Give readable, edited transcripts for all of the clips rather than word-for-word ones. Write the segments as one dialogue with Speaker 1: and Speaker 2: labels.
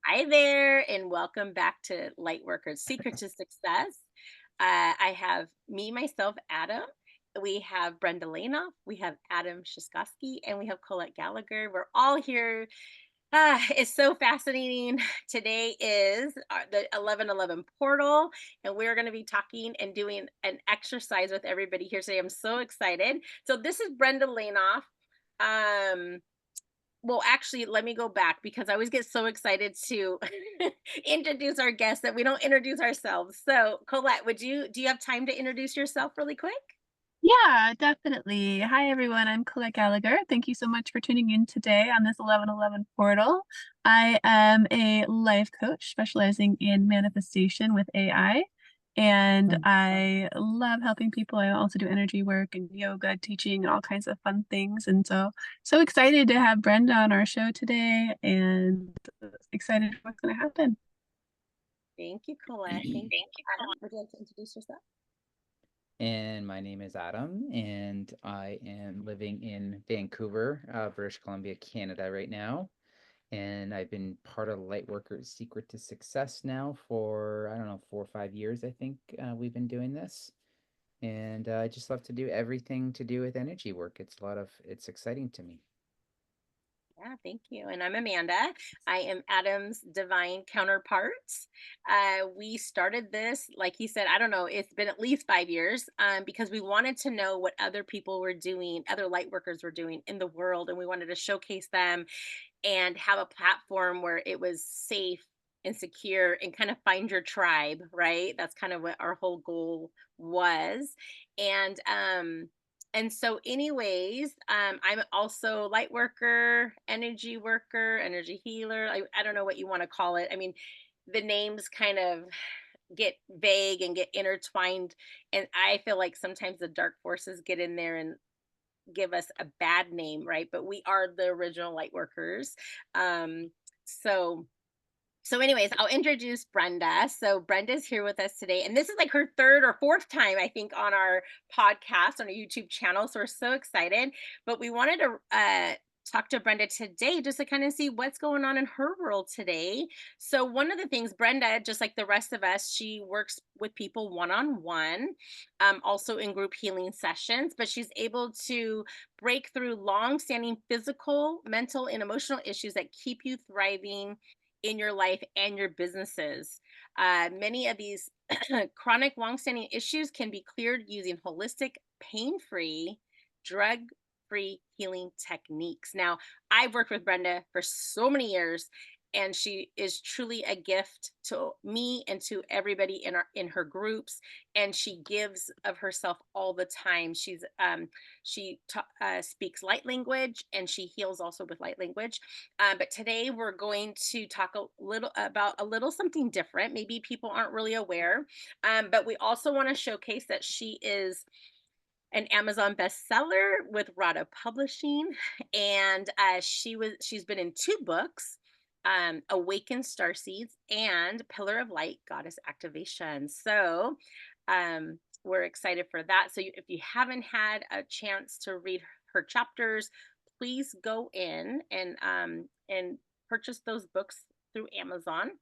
Speaker 1: Hi there, and welcome back to Lightworkers Secret to Success. I have me, myself, Adam. We have Brenda Lainof, we have Adam Shiskowski, and we have Colette Gallagher. We're all here. It's so fascinating. Today is the 1111 portal, and we're going to be talking and doing an exercise with everybody here today. I'm so excited. So, this is Brenda Lainof. Um, well, actually, let me go back because I always get so excited to introduce our guests that we don't introduce ourselves. So, Colette, do you have time to introduce yourself really quick?
Speaker 2: Yeah, definitely. Hi, everyone. I'm Colette Gallagher. Thank you so much for tuning in today on this 1111 portal. I am a life coach specializing in manifestation with AI, and
Speaker 1: Mm.
Speaker 2: I love helping people. I also do energy work and yoga teaching and all kinds of fun things. And so excited to have Brenda on our show today and excited for what's going to happen.
Speaker 1: Thank you, Colette. Thank you, Adam. Would you like to introduce yourself?
Speaker 3: And my name is Adam, and I am living in Vancouver, British Columbia, Canada right now. And I've been part of Lightworkers Secret to Success now for, I don't know, 4 or 5 years, I think we've been doing this. And I just love to do everything to do with energy work. It's exciting to me.
Speaker 1: Yeah, thank you. And I'm Amanda. I am Adam's divine counterpart. We started this, like he said, I don't know, it's been at least 5 years because we wanted to know what other people were doing, other light workers were doing in the world. And we wanted to showcase them and have a platform where it was safe and secure and kind of find your tribe, right? That's kind of what our whole goal was. And so anyways, I'm also light worker, energy healer. I don't know what you want to call it. I mean, the names kind of get vague and get intertwined, and I feel like sometimes the dark forces get in there and give us a bad name, right? But we are the original light workers. Um, so anyways, I'll introduce Brenda. So Brenda's here with us today, and this is like her third or fourth time, I think, on our podcast on our YouTube channel. So we're so excited. But we wanted to talk to Brenda today just to kind of see what's going on in her world today. So one of the things, Brenda, just like the rest of us, she works with people one on one, also in group healing sessions. But she's able to break through long-standing physical, mental, and emotional issues that keep you thriving in your life and your businesses. Many of these chronic, longstanding issues can be cleared using holistic, pain free, drug free healing techniques. Now, I've worked with Brenda for so many years, and she is truly a gift to me and to everybody in her groups, and she gives of herself all the time. She speaks light language, and she heals also with light language. But today we're going to talk a little about a little something different. Maybe people aren't really aware, but we also want to showcase that she is an Amazon bestseller with Rada Publishing, and she's been in two books. Awaken Starseeds and Pillar of Light Goddess Activation. So we're excited for that. So if you haven't had a chance to read her chapters, please go in and purchase those books through Amazon,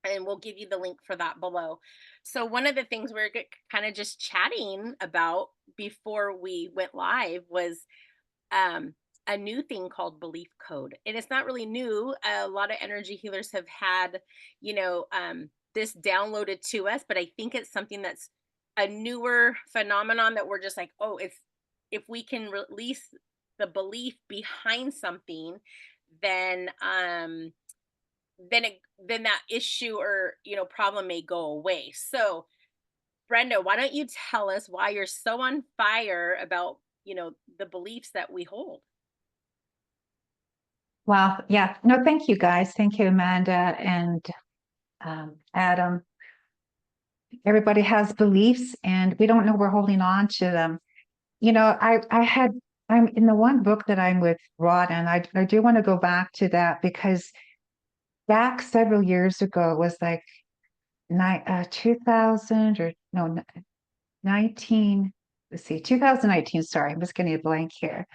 Speaker 1: and we'll give you the link for that below. So one of the things we're kind of just chatting about before we went live was um, a new thing called belief code, and it's not really new. A lot of energy healers have had, this downloaded to us, but I think it's something that's a newer phenomenon that we're just like, oh, if we can release the belief behind something, then then that issue or problem may go away. So Brenda, why don't you tell us why you're so on fire about the beliefs that we hold?
Speaker 4: Wow. Yeah. No, thank you guys. Thank you, Amanda and Adam. Everybody has beliefs and we don't know we're holding on to them. I'm in the one book that I'm with Rod, and I do want to go back to that because back several years ago, it was like 2000 or no, 19, let's see, 2019. Sorry, I'm just getting a blank here.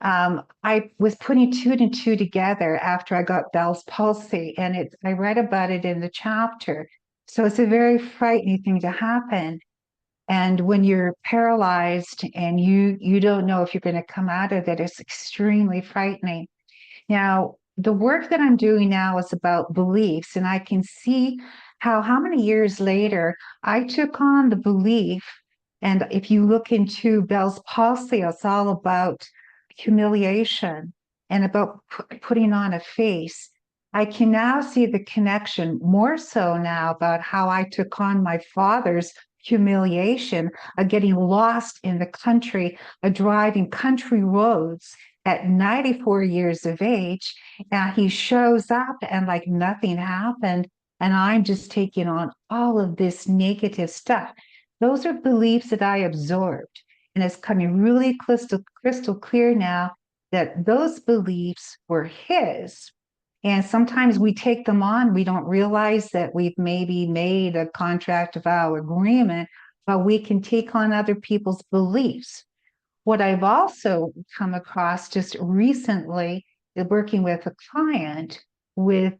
Speaker 4: I was putting two and two together after I got Bell's palsy, and I read about it in the chapter. So it's a very frightening thing to happen. And when you're paralyzed and you don't know if you're going to come out of it, it's extremely frightening. Now, the work that I'm doing now is about beliefs, and I can see how many years later I took on the belief. And if you look into Bell's palsy, it's all about humiliation and about putting on a face. I can now see the connection more so now about how I took on my father's humiliation of getting lost in the country, of driving country roads at 94 years of age. And he shows up and like nothing happened. And I'm just taking on all of this negative stuff. Those are beliefs that I absorbed. And it's coming really crystal clear now that those beliefs were his. And sometimes we take them on, we don't realize that we've maybe made a contract, vow, agreement, but we can take on other people's beliefs. What I've also come across just recently, working with a client with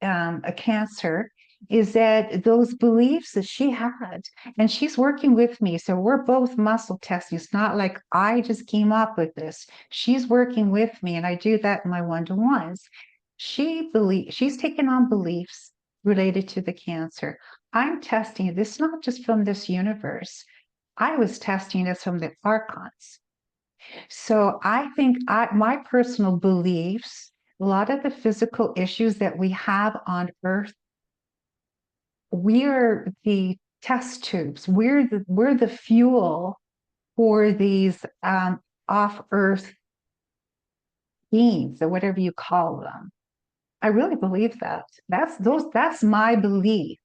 Speaker 4: a cancer, is that those beliefs that she had, and she's working with me. So we're both muscle testing. It's not like I just came up with this. She's working with me, and I do that in my one-to-ones. She's taken on beliefs related to the cancer. I'm testing this not just from this universe. I was testing this from the archons. So I think my personal beliefs, a lot of the physical issues that we have on Earth, we're the test tubes. We're the fuel for these off-Earth beings or whatever you call them. I really believe that. That's my belief.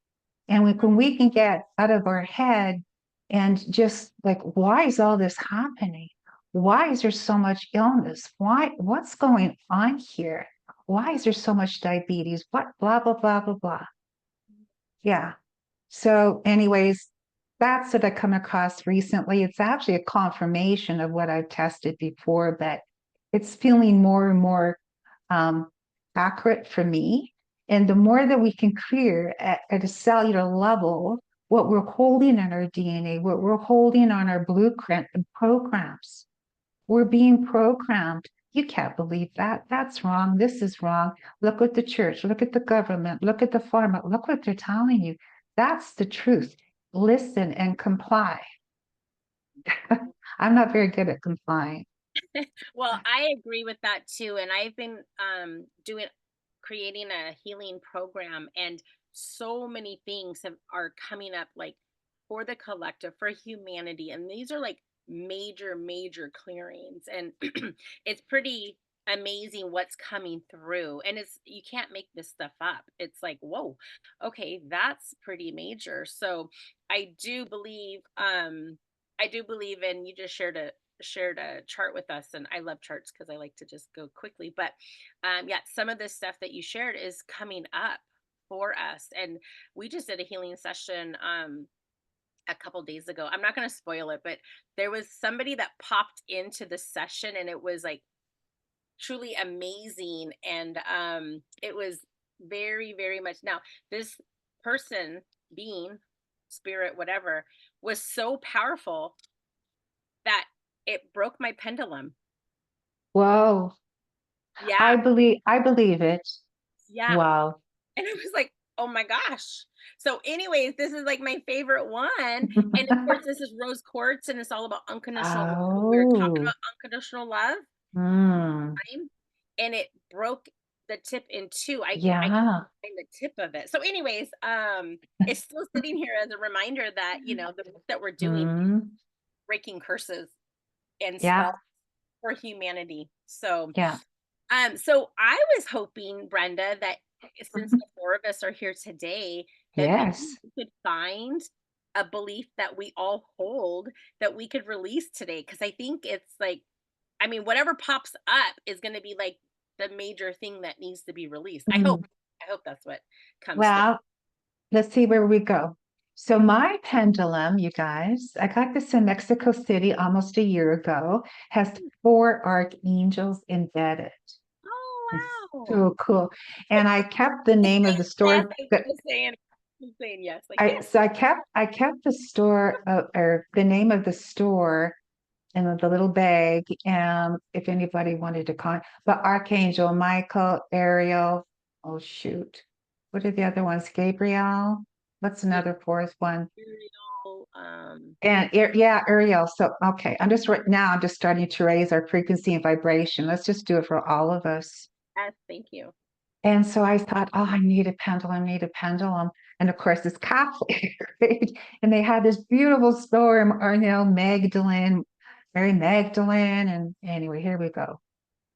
Speaker 4: And when we can get out of our head and just like, why is all this happening? Why is there so much illness? What's going on here? Why is there so much diabetes? What, blah, blah, blah, blah, blah. Yeah. So anyways, that's what I come across recently. It's actually a confirmation of what I've tested before, but it's feeling more and more accurate for me. And the more that we can clear at a cellular level, what we're holding in our DNA, what we're holding on our blueprint and programs, we're being programmed. You can't believe that. That's wrong. This is wrong. Look at the church. Look at the government. Look at the pharma. Look what they're telling you. That's the truth. Listen and comply. I'm not very good at complying.
Speaker 1: Well, I agree with that too. And I've been creating a healing program, and so many things are coming up, like for the collective, for humanity. And these are like major clearings. And it's pretty amazing what's coming through. And you can't make this stuff up. It's like, whoa, okay, that's pretty major. So I do believe, and you just shared a chart with us, and I love charts because I like to just go quickly, but yeah, some of this stuff that you shared is coming up for us. And we just did a healing session a couple days ago. I'm not going to spoil it, but there was somebody that popped into the session, and it was like truly amazing. And it was very much, now this person, being, spirit, whatever, was so powerful that it broke my pendulum.
Speaker 4: Whoa.
Speaker 1: Yeah.
Speaker 4: I believe it.
Speaker 1: Yeah.
Speaker 4: Wow.
Speaker 1: And I was like, oh my gosh. So anyways, this is like my favorite one. And of course, this is rose quartz, and it's all about unconditional love. We were talking
Speaker 4: Oh.
Speaker 1: about unconditional love,
Speaker 4: Mm.
Speaker 1: and it broke the tip in two. I
Speaker 4: Yeah.
Speaker 1: can't find the tip of it. So anyways, it's still sitting here as a reminder that, the work that we're doing,
Speaker 4: Mm.
Speaker 1: breaking curses and
Speaker 4: Yeah.
Speaker 1: spells for humanity. So
Speaker 4: Yeah.
Speaker 1: so I was hoping, Brenda, that since the four of us are here today, that maybe
Speaker 4: Yes.
Speaker 1: we could find a belief that we all hold that we could release today. Because I think it's like, I mean, whatever pops up is going to be like the major thing that needs to be released. I
Speaker 4: Mm.
Speaker 1: hope that's what comes through.
Speaker 4: Well, let's see where we go. So my pendulum, you guys, I got this in Mexico City almost a year ago, has 4 archangels embedded. It's
Speaker 1: Oh, wow.
Speaker 4: so cool. And I kept the name of the
Speaker 1: Yes,
Speaker 4: store that
Speaker 1: I'm saying yes, like
Speaker 4: I
Speaker 1: yes.
Speaker 4: so I kept the store or the name of the store in the little bag. And if anybody wanted to call, but Archangel Michael, Ariel, oh shoot. What are the other ones? Gabriel. What's another fourth one?
Speaker 1: Uriel,
Speaker 4: And yeah, Ariel. So okay, I'm just starting to raise our frequency and vibration. Let's just do it for all of us.
Speaker 1: yes, thank you.
Speaker 4: And so I thought, oh, I need a pendulum, I need a pendulum. And of course, it's Catholic, right? And they had this beautiful store in Magdalene, Mary Magdalene. And anyway, here we go.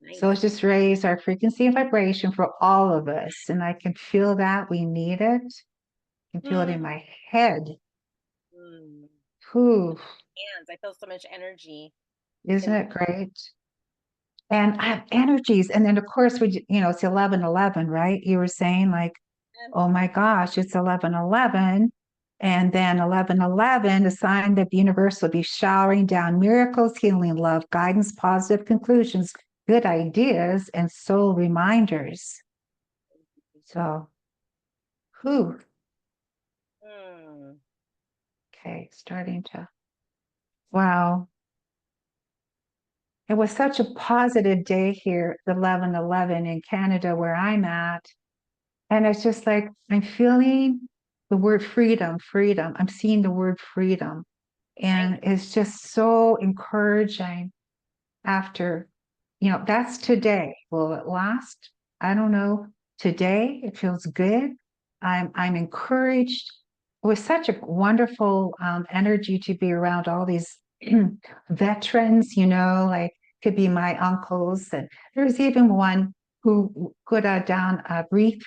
Speaker 4: So
Speaker 1: Nice.
Speaker 4: let's just raise our frequency and vibration for all of us. And I can feel that we need it. I can feel it
Speaker 1: Mm,
Speaker 4: in my head.
Speaker 1: mm.
Speaker 4: Whew,
Speaker 1: Hands, I feel so much energy.
Speaker 4: isn't
Speaker 1: And
Speaker 4: it great? And I have energies. And then, of course, it's 11:11, right? You were saying, like, oh my gosh, it's 11:11. And then 11:11, a sign that the universe will be showering down miracles, healing, love, guidance, positive conclusions, good ideas, and soul reminders. So, whew,
Speaker 1: mm,
Speaker 4: okay, starting to, wow. It was such a positive day here, 11:11 in Canada, where I'm at. And it's just like, I'm feeling the word freedom, freedom. I'm seeing the word freedom.
Speaker 1: nice.
Speaker 4: And it's just so encouraging after, that's today. Will it last? I don't know. Today, it feels good. I'm encouraged. It was such a wonderful energy to be around all these veterans, like could be my uncles. And there was even one who put down a wreath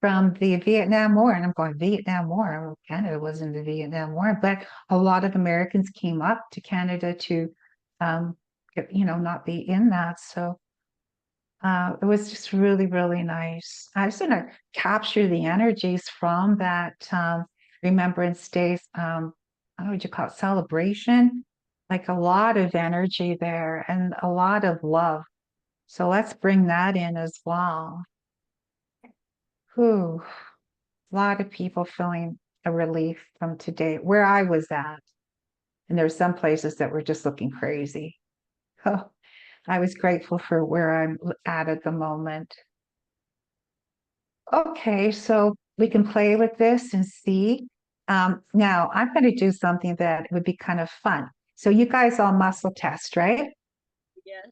Speaker 4: from the Vietnam War. And I'm going, Vietnam War? Well, Canada was in the Vietnam War, but a lot of Americans came up to Canada to, um, not be in that. So it was just really, really nice. I was going to capture the energies from that Remembrance Day. I don't know what you call it, celebration. Like a lot of energy there and a lot of love. So let's bring that in as well. Whew. A lot of people feeling a relief from today, where I was at. And there's some places that were just looking crazy. Oh, I was grateful for where I'm at the moment. Okay, so we can play with this and see. Now, I'm going to do something that would be kind of fun. So you guys all muscle test, right?
Speaker 1: Yes.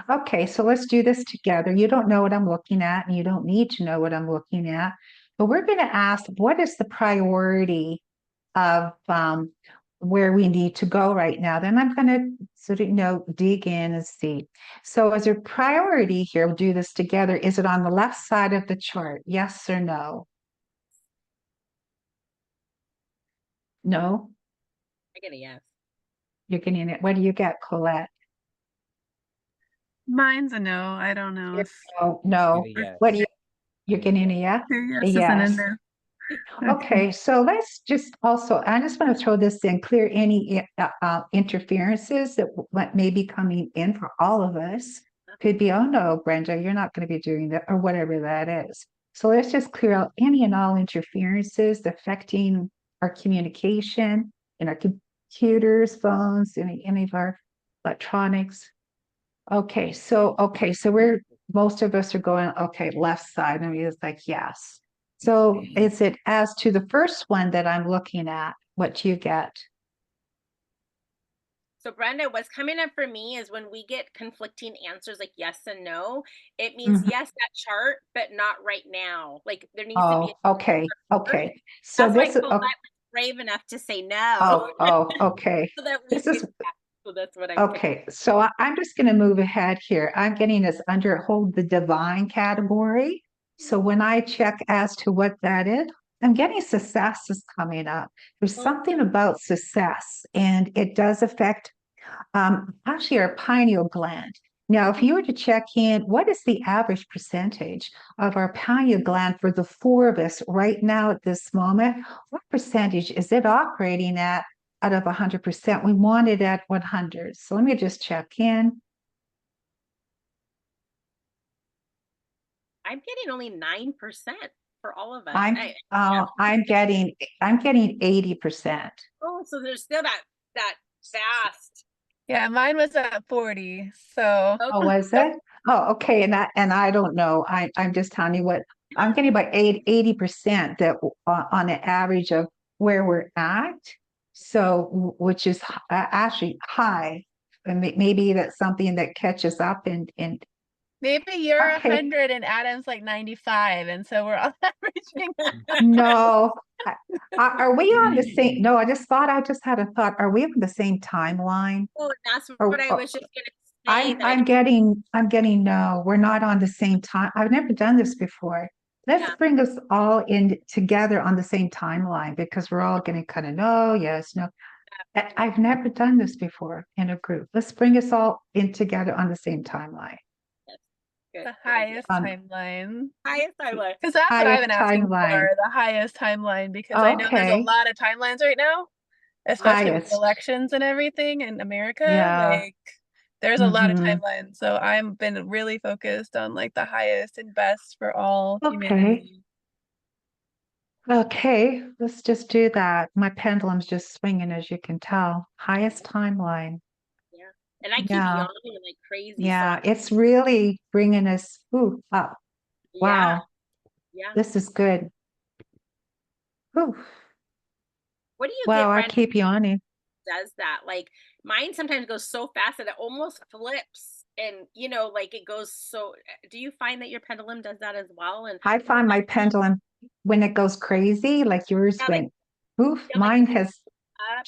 Speaker 4: Okay, so let's do this together. You don't know what I'm looking at, and you don't need to know what I'm looking at. But we're going to ask, what is the priority of where we need to go right now? Then I'm going to sort of, dig in and see. So as a priority here, we'll do this together. Is it on the left side of the chart? Yes or no? No?
Speaker 1: I get a yes.
Speaker 4: You're getting it. What do you get, Colette?
Speaker 2: Mine's a no. I don't know if
Speaker 4: No,
Speaker 3: Get a
Speaker 4: no. What do
Speaker 3: yes.
Speaker 4: you're
Speaker 3: Get a
Speaker 4: getting a
Speaker 3: yes.
Speaker 4: yes?
Speaker 2: two
Speaker 4: A
Speaker 2: yeses and a
Speaker 4: yes.
Speaker 2: no. Okay.
Speaker 4: Okay, so let's just also, I just want to throw this in, clear any interferences that may be coming in for all of us. Could be, oh no, Brenda, you're not going to be doing that, or whatever that is. So let's just clear out any and all interferences affecting our communication in our computers, phones, any of our electronics. Okay, so most of us are going, okay, left side, and it's like, yes. So is it as to the first one that I'm looking at, what you get?
Speaker 1: So Brenda, what's coming up for me is when we get conflicting answers like yes and no, it means
Speaker 4: Mhm.
Speaker 1: yes, that chart, but not right now. Like there needs to be a
Speaker 4: Oh, okay,
Speaker 1: first.
Speaker 4: okay. So
Speaker 1: That's why
Speaker 4: this is,
Speaker 1: Colette was brave enough to say no.
Speaker 4: okay.
Speaker 1: So that we
Speaker 4: This
Speaker 1: could
Speaker 4: is,
Speaker 1: yeah. So that's what I'm picking.
Speaker 4: okay. So I'm just going to move ahead here. I'm getting this under hold the divine category. So when I check as to what that is, I'm getting success is coming up. There's something about success, and it does affect actually our pineal gland. Now, if you were to check in, what is the average percentage of our pineal gland for the four of us right now at this moment? What percentage is it operating at out of 100%? We want it at 100. So let me just check in.
Speaker 1: I'm getting only 9% for all of us.
Speaker 4: I'm getting 80%.
Speaker 1: Oh, so there's still that vast.
Speaker 2: Yeah, mine was at 40. So
Speaker 4: Oh, was it? Oh, okay. And I don't know. I'm just telling you what I'm getting about 80% that on an average of where we're at. So, which is actually high. And maybe that's something that catches up and
Speaker 2: maybe you're
Speaker 4: okay.
Speaker 2: 100 and Adam's like 95, and so we're all averaging.
Speaker 4: No. Are we on the same? No, I just had a thought. Are we on the same timeline?
Speaker 1: Oh, that's what
Speaker 4: Or,
Speaker 1: I was just gonna say.
Speaker 4: I'm getting no, we're not on the same time. I've never done this before. Let's
Speaker 1: Yeah.
Speaker 4: bring us all in together on the same timeline because we're all going to kind of know, yes, no. I've never done this before in a group. Let's bring us all in together on the same timeline.
Speaker 1: Good.
Speaker 2: The highest timeline.
Speaker 1: Highest timeline.
Speaker 2: Because that's what I've
Speaker 4: Highest
Speaker 2: been asking
Speaker 4: timeline.
Speaker 2: for, the highest timeline, because I know there's a
Speaker 4: Okay.
Speaker 2: lot of timelines right now, especially with
Speaker 4: Highest.
Speaker 2: elections and everything in America.
Speaker 4: Yeah.
Speaker 2: Like, there's a lot of
Speaker 4: Mhm.
Speaker 2: timelines. So I've been really focused on like the highest and best for all
Speaker 4: Okay.
Speaker 2: humanity.
Speaker 4: Okay, let's just do that. My pendulum's just swinging, as you can tell. Highest timeline.
Speaker 1: Yeah. And I keep
Speaker 4: Yeah.
Speaker 1: yawning like crazy.
Speaker 4: Yeah, it's really bringing us up.
Speaker 1: Yeah.
Speaker 4: Wow,
Speaker 1: Yeah.
Speaker 4: this is good. Whew.
Speaker 1: What do you
Speaker 4: Wow,
Speaker 1: get,
Speaker 4: I
Speaker 1: Brenda,
Speaker 4: keep yawning.
Speaker 1: does that? Like mine sometimes goes so fast that it almost flips. And like it goes so do you find that your pendulum does that as well? And
Speaker 4: I find my pendulum when it goes crazy, like yours
Speaker 1: yeah, like
Speaker 4: went, oof,
Speaker 1: like
Speaker 4: mine has,
Speaker 1: up.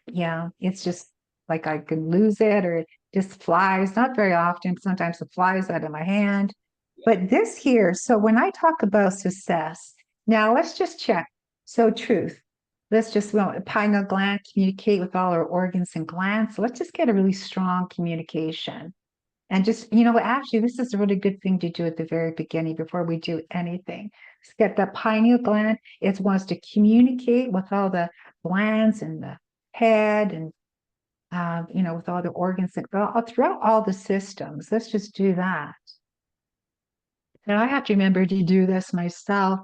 Speaker 4: yeah, it's just like I can lose it or it just flies. Not very often. Sometimes it flies out of my hand.
Speaker 1: Yeah.
Speaker 4: But this here, so when I talk about success, now let's just check. So truth, let's just pineal gland communicate with all our organs and glands. So let's just get a really strong communication. And just, actually, this is a really good thing to do at the very beginning before we do anything. Let's get the pineal gland. It wants to communicate with all the glands and the head and, with all the organs and throughout all the systems. Let's just do that. And I have to remember to do this myself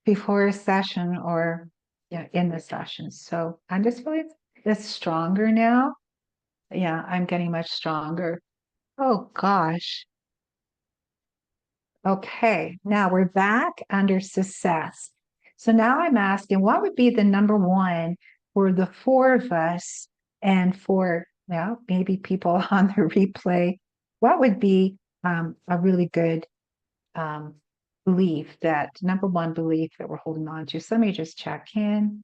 Speaker 4: before a session or in the session. So I'm just feeling this stronger now. Yeah, I'm getting much stronger. Oh gosh. Okay, now we're back under success. So now I'm asking, what would be the number one for the four of us and for maybe people on the replay? What would be a really good belief, that number one belief that we're holding on to? So let me just check in.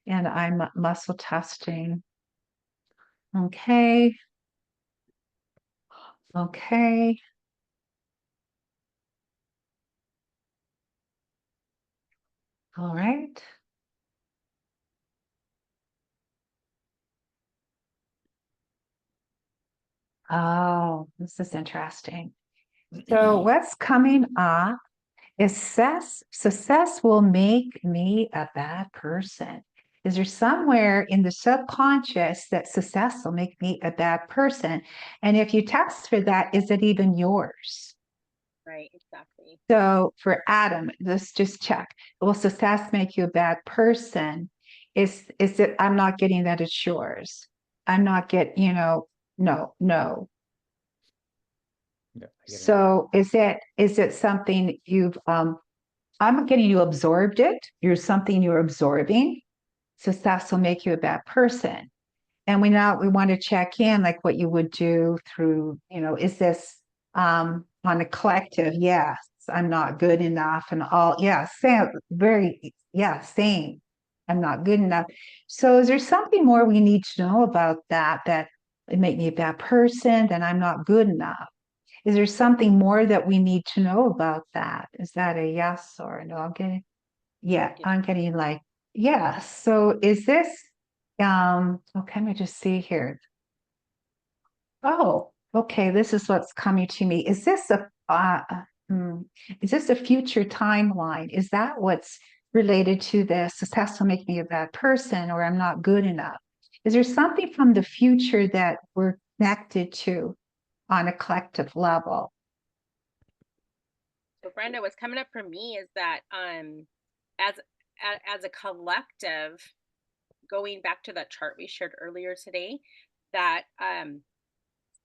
Speaker 4: And I'm muscle testing. Okay. Okay. All right. Oh, this is interesting. So what's coming up is success will make me a bad person. Is there somewhere in the subconscious that success will make me a bad person? And if you test for that, is it even yours?
Speaker 1: Right, exactly.
Speaker 4: So for Adam, let's just check. Will success make you a bad person? Is it, I'm not getting that it's yours. I'm not getting, no.
Speaker 3: Yeah,
Speaker 4: So is it something you've I'm getting you absorbed it. You're something you're absorbing. Success will make you a bad person. And we want to check in like what you would do through, is this on a collective? Yes, I'm not good enough and all. Yeah, same, same. I'm not good enough. So is there something more we need to know about that it make me a bad person, that I'm not good enough? Is there something more that we need to know about that? Is that a yes or a no? I'm getting like, yes. So is this, okay, let me just see here. Oh, okay. This is what's coming to me. Hmm, is this a future timeline? Is that what's related to the success will make me a bad person or I'm not good enough? Is there something from the future that we're connected to on a collective level?
Speaker 1: So Brenda, what's coming up for me is that as as a collective, going back to that chart we shared earlier today, that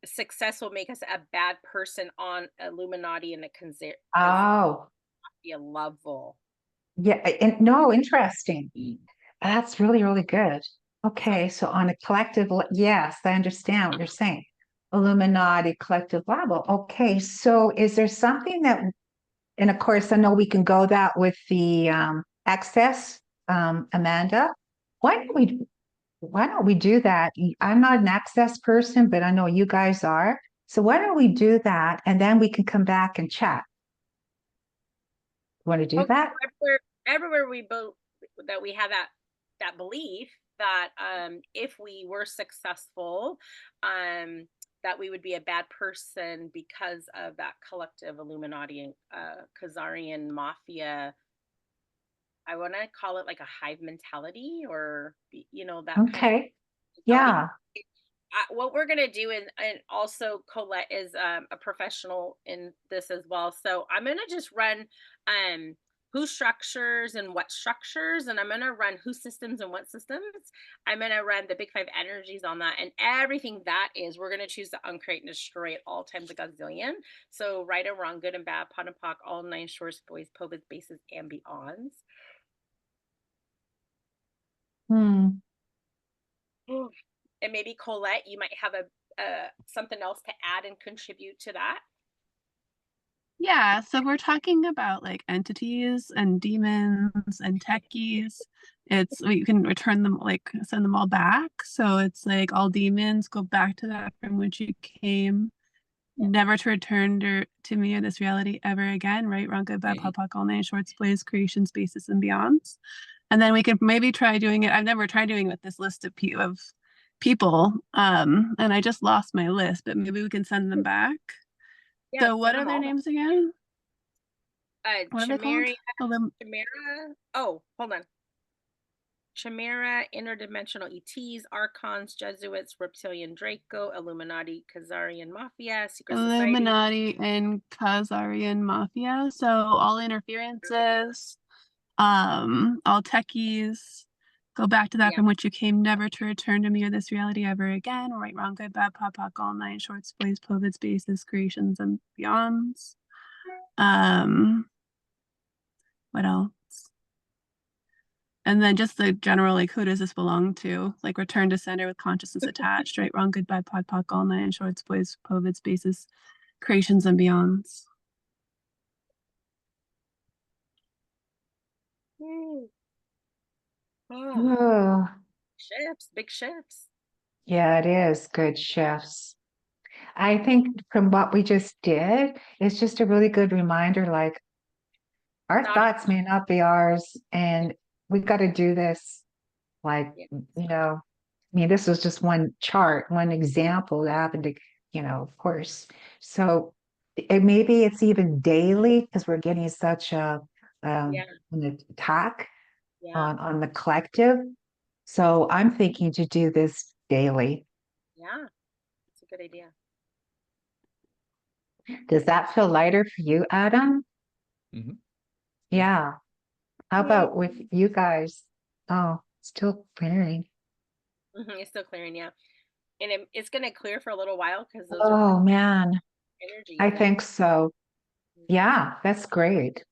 Speaker 1: success will make us a bad person on Illuminati and a
Speaker 4: Oh,
Speaker 1: level.
Speaker 4: yeah. And no, interesting. That's really, really good.
Speaker 1: So
Speaker 4: Okay, so on a collective, yes, I understand what you're saying. Illuminati collective level. Okay, so is there something that, and of course, I know we can go that with the access, Amanda. Why don't we why don't we do that? I'm not an access person, but I know you guys are. So why don't we do that and then we can come back and chat? Want to do
Speaker 1: okay,
Speaker 4: that?
Speaker 1: everywhere that we have that belief that if we were successful, that we would be a bad person because of that collective Illuminati and Khazarian mafia. I want to call it like a hive mentality, or that kind of
Speaker 4: Okay.
Speaker 1: mentality.
Speaker 4: Yeah.
Speaker 1: What we're gonna do, and also Colette is a professional in this as well. So I'm gonna just run who structures and what structures, and I'm gonna run who systems and what systems. I'm gonna run the big five energies on that, and everything that is, we're gonna choose to uncreate and destroy at all times a gazillion. So right and wrong, good and bad, pot and pock, all nine shorts, boys, povas, bases, and beyonds.
Speaker 4: Hmm.
Speaker 1: And maybe Colette, you might have a something else to add and contribute to that.
Speaker 2: Yeah, so we're talking about like entities and demons and techies. You can return them, like send them all back. So it's like all demons go back to that from which you came,
Speaker 1: Yeah.
Speaker 2: never to return to me or this reality ever again. Right, wrong, good, bad, pop, all nine shorts, plays, creation, spaces, and beyonds. And then we could maybe try doing it. I've never tried doing it with this list of people. And I just lost my list, but maybe we can send them back.
Speaker 1: Yeah,
Speaker 2: So what
Speaker 1: send
Speaker 2: are
Speaker 1: them
Speaker 2: their
Speaker 1: all.
Speaker 2: names again? What are they called?
Speaker 1: Chimera, Chimera. Oh, hold on. Chimera, interdimensional ETs, Archons, Jesuits, Reptilian Draco, Illuminati, Khazarian Mafia, Secret Society.
Speaker 2: Illuminati and Khazarian Mafia. So all interferences, all techies, go back to that
Speaker 1: Yeah,
Speaker 2: from which you came, never to return to me or this reality ever again. Right, wrong, good, bad, pop, all nine shorts, plays, povits, bases, creations, and beyonds. What else? And then just the general, like, who does this belong to? Like, return to center with consciousness attached, right, wrong, good, bad, pod, all nine shorts, boys, povits, bases, creations, and beyonds.
Speaker 1: oh,
Speaker 4: Oh,
Speaker 1: shifts, big shifts.
Speaker 4: yeah, it is good shifts. I think from what we just did, it's just a really good reminder, like our
Speaker 1: Not
Speaker 4: thoughts may not be ours, and we've got to do this. Like,
Speaker 1: yeah,
Speaker 4: I mean, this was just one chart, one example that happened to, of course. So maybe it's even daily because we're getting such
Speaker 1: yeah,
Speaker 4: an attack
Speaker 1: yeah,
Speaker 4: on the collective. So I'm thinking to do this daily.
Speaker 1: yeah. It's a good idea.
Speaker 4: Does that feel lighter for you, Adam?
Speaker 3: Mhm. Yeah.
Speaker 4: Yeah. How about with you guys? Oh, still clearing.
Speaker 1: It's still clearing, yeah. And it's going to clear for a little while because those are
Speaker 4: Oh man, I
Speaker 1: energies.
Speaker 4: think so. Yeah, that's great.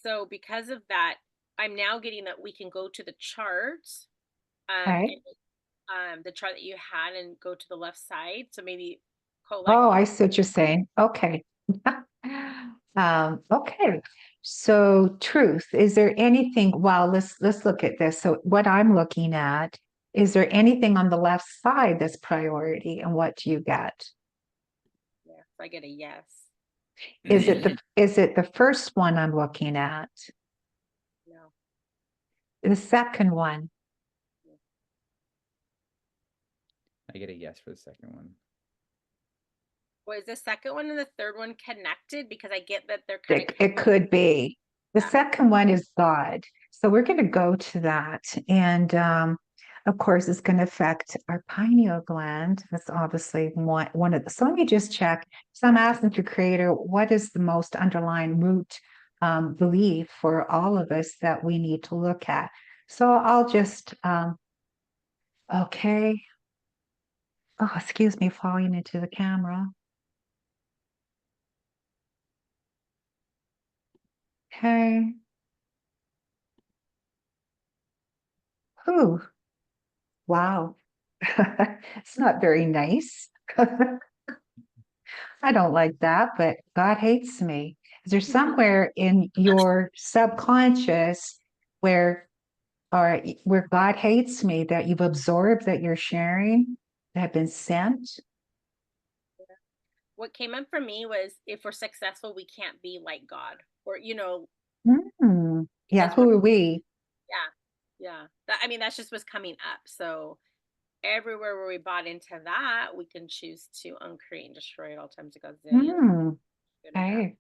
Speaker 1: So because of that, I'm now getting that we can go to the chart,
Speaker 4: Okay.
Speaker 1: and the chart that you had, and go to the left side. So maybe Colette
Speaker 4: Oh,
Speaker 1: can.
Speaker 4: I see what you're saying. Okay. Okay. So truth, is there anything, well, let's look at this. So what I'm looking at, is there anything on the left side that's priority and what do you get?
Speaker 1: Yeah, so I get a yes.
Speaker 4: Is it the first one I'm looking at?
Speaker 1: No.
Speaker 4: The second one?
Speaker 3: I get a yes for the second one.
Speaker 1: Was the second one and the third one connected? Because I get that they're kind of
Speaker 4: It could be. The
Speaker 1: yeah.
Speaker 4: second one is God. So we're going to go to that. And of course, it's going to affect our pineal gland. That's obviously one of the. So let me just check. So I'm asking the creator, what is the most underlying root belief for all of us that we need to look at? So I'll just, okay. Oh, excuse me, falling into the camera. Okay. Whew. Wow. It's not very nice. I don't like that, but God hates me. Is there somewhere in your subconscious where where God hates me that you've absorbed that you're sharing that have been sent?
Speaker 1: What came up for me was if we're successful, we can't be like God, or
Speaker 4: Yeah,
Speaker 1: because we're
Speaker 4: who are we?
Speaker 1: yeah. I mean, that's just what's coming up. So everywhere where we bought into that, we can choose to uncreate and destroy it all times a gazillion. Good or bad.
Speaker 4: Okay.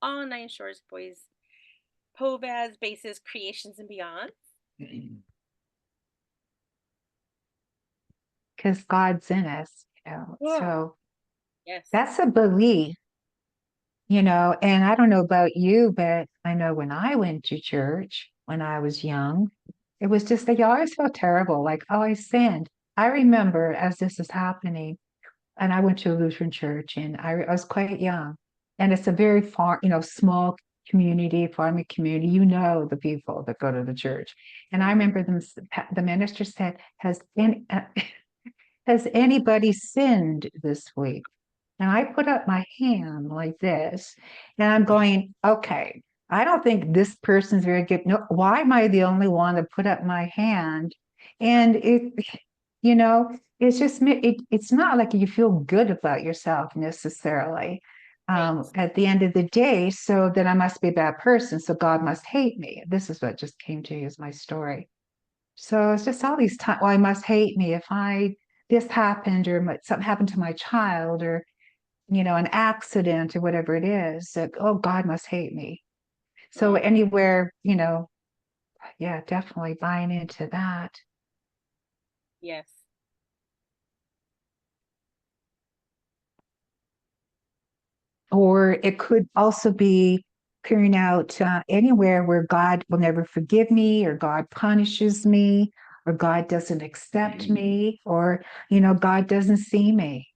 Speaker 1: All nine shores, boys, povas, bases, creations, and beyond.
Speaker 4: Because God's in us,
Speaker 1: Oh,
Speaker 4: So
Speaker 1: yes.
Speaker 4: that's a belief, and I don't know about you, but I know when I went to church when I was young, it was just like, you always felt terrible, like, oh, I sinned. I remember as this is happening, and I went to a Lutheran church, and I was quite young, and it's a very small community, farming community. The people that go to the church, and I remember the minister said, has anybody sinned this week? And I put up my hand like this, and I'm going, okay, I don't think this person's very good. No, why am I the only one to put up my hand? And you know, it's just it's not like you feel good about yourself necessarily
Speaker 1: Right.
Speaker 4: at the end of the day. So then I must be a bad person. So God must hate me. This is what just came to you as my story. So it's just all these times. Well, I must hate me if this happened or something happened to my child or an accident or whatever it is, that, oh, God must hate me. So anywhere, yeah, definitely buying into that.
Speaker 1: Yes.
Speaker 4: Or it could also be clearing out anywhere where God will never forgive me, or God punishes me, or God doesn't accept me, or, God doesn't see me.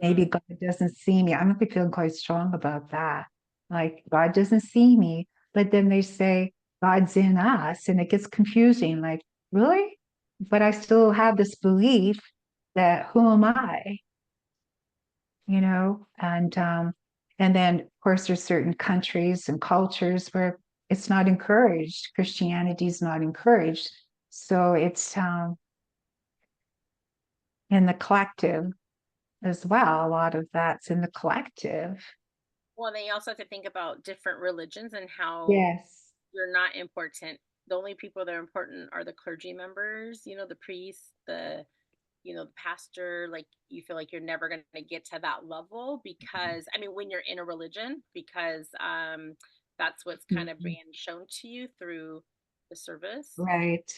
Speaker 4: Maybe God doesn't see me. I'm not feeling quite strong about that. Like, God doesn't see me, but then they say God's in us, and it gets confusing. Like, really? But I still have this belief that who am I? And then of course there's certain countries and cultures where it's not encouraged. Christianity is not encouraged. So it's in the collective as well. A lot of that's in the collective.
Speaker 1: Well, then you also have to think about different religions and how
Speaker 4: Yes.
Speaker 1: you're not important. The only people that are important are the clergy members, the priests, the pastor. Like, you feel like you're never going to get to that level because, I mean, when you're in a religion, because that's what's kind of being shown to you through the service.
Speaker 4: Right.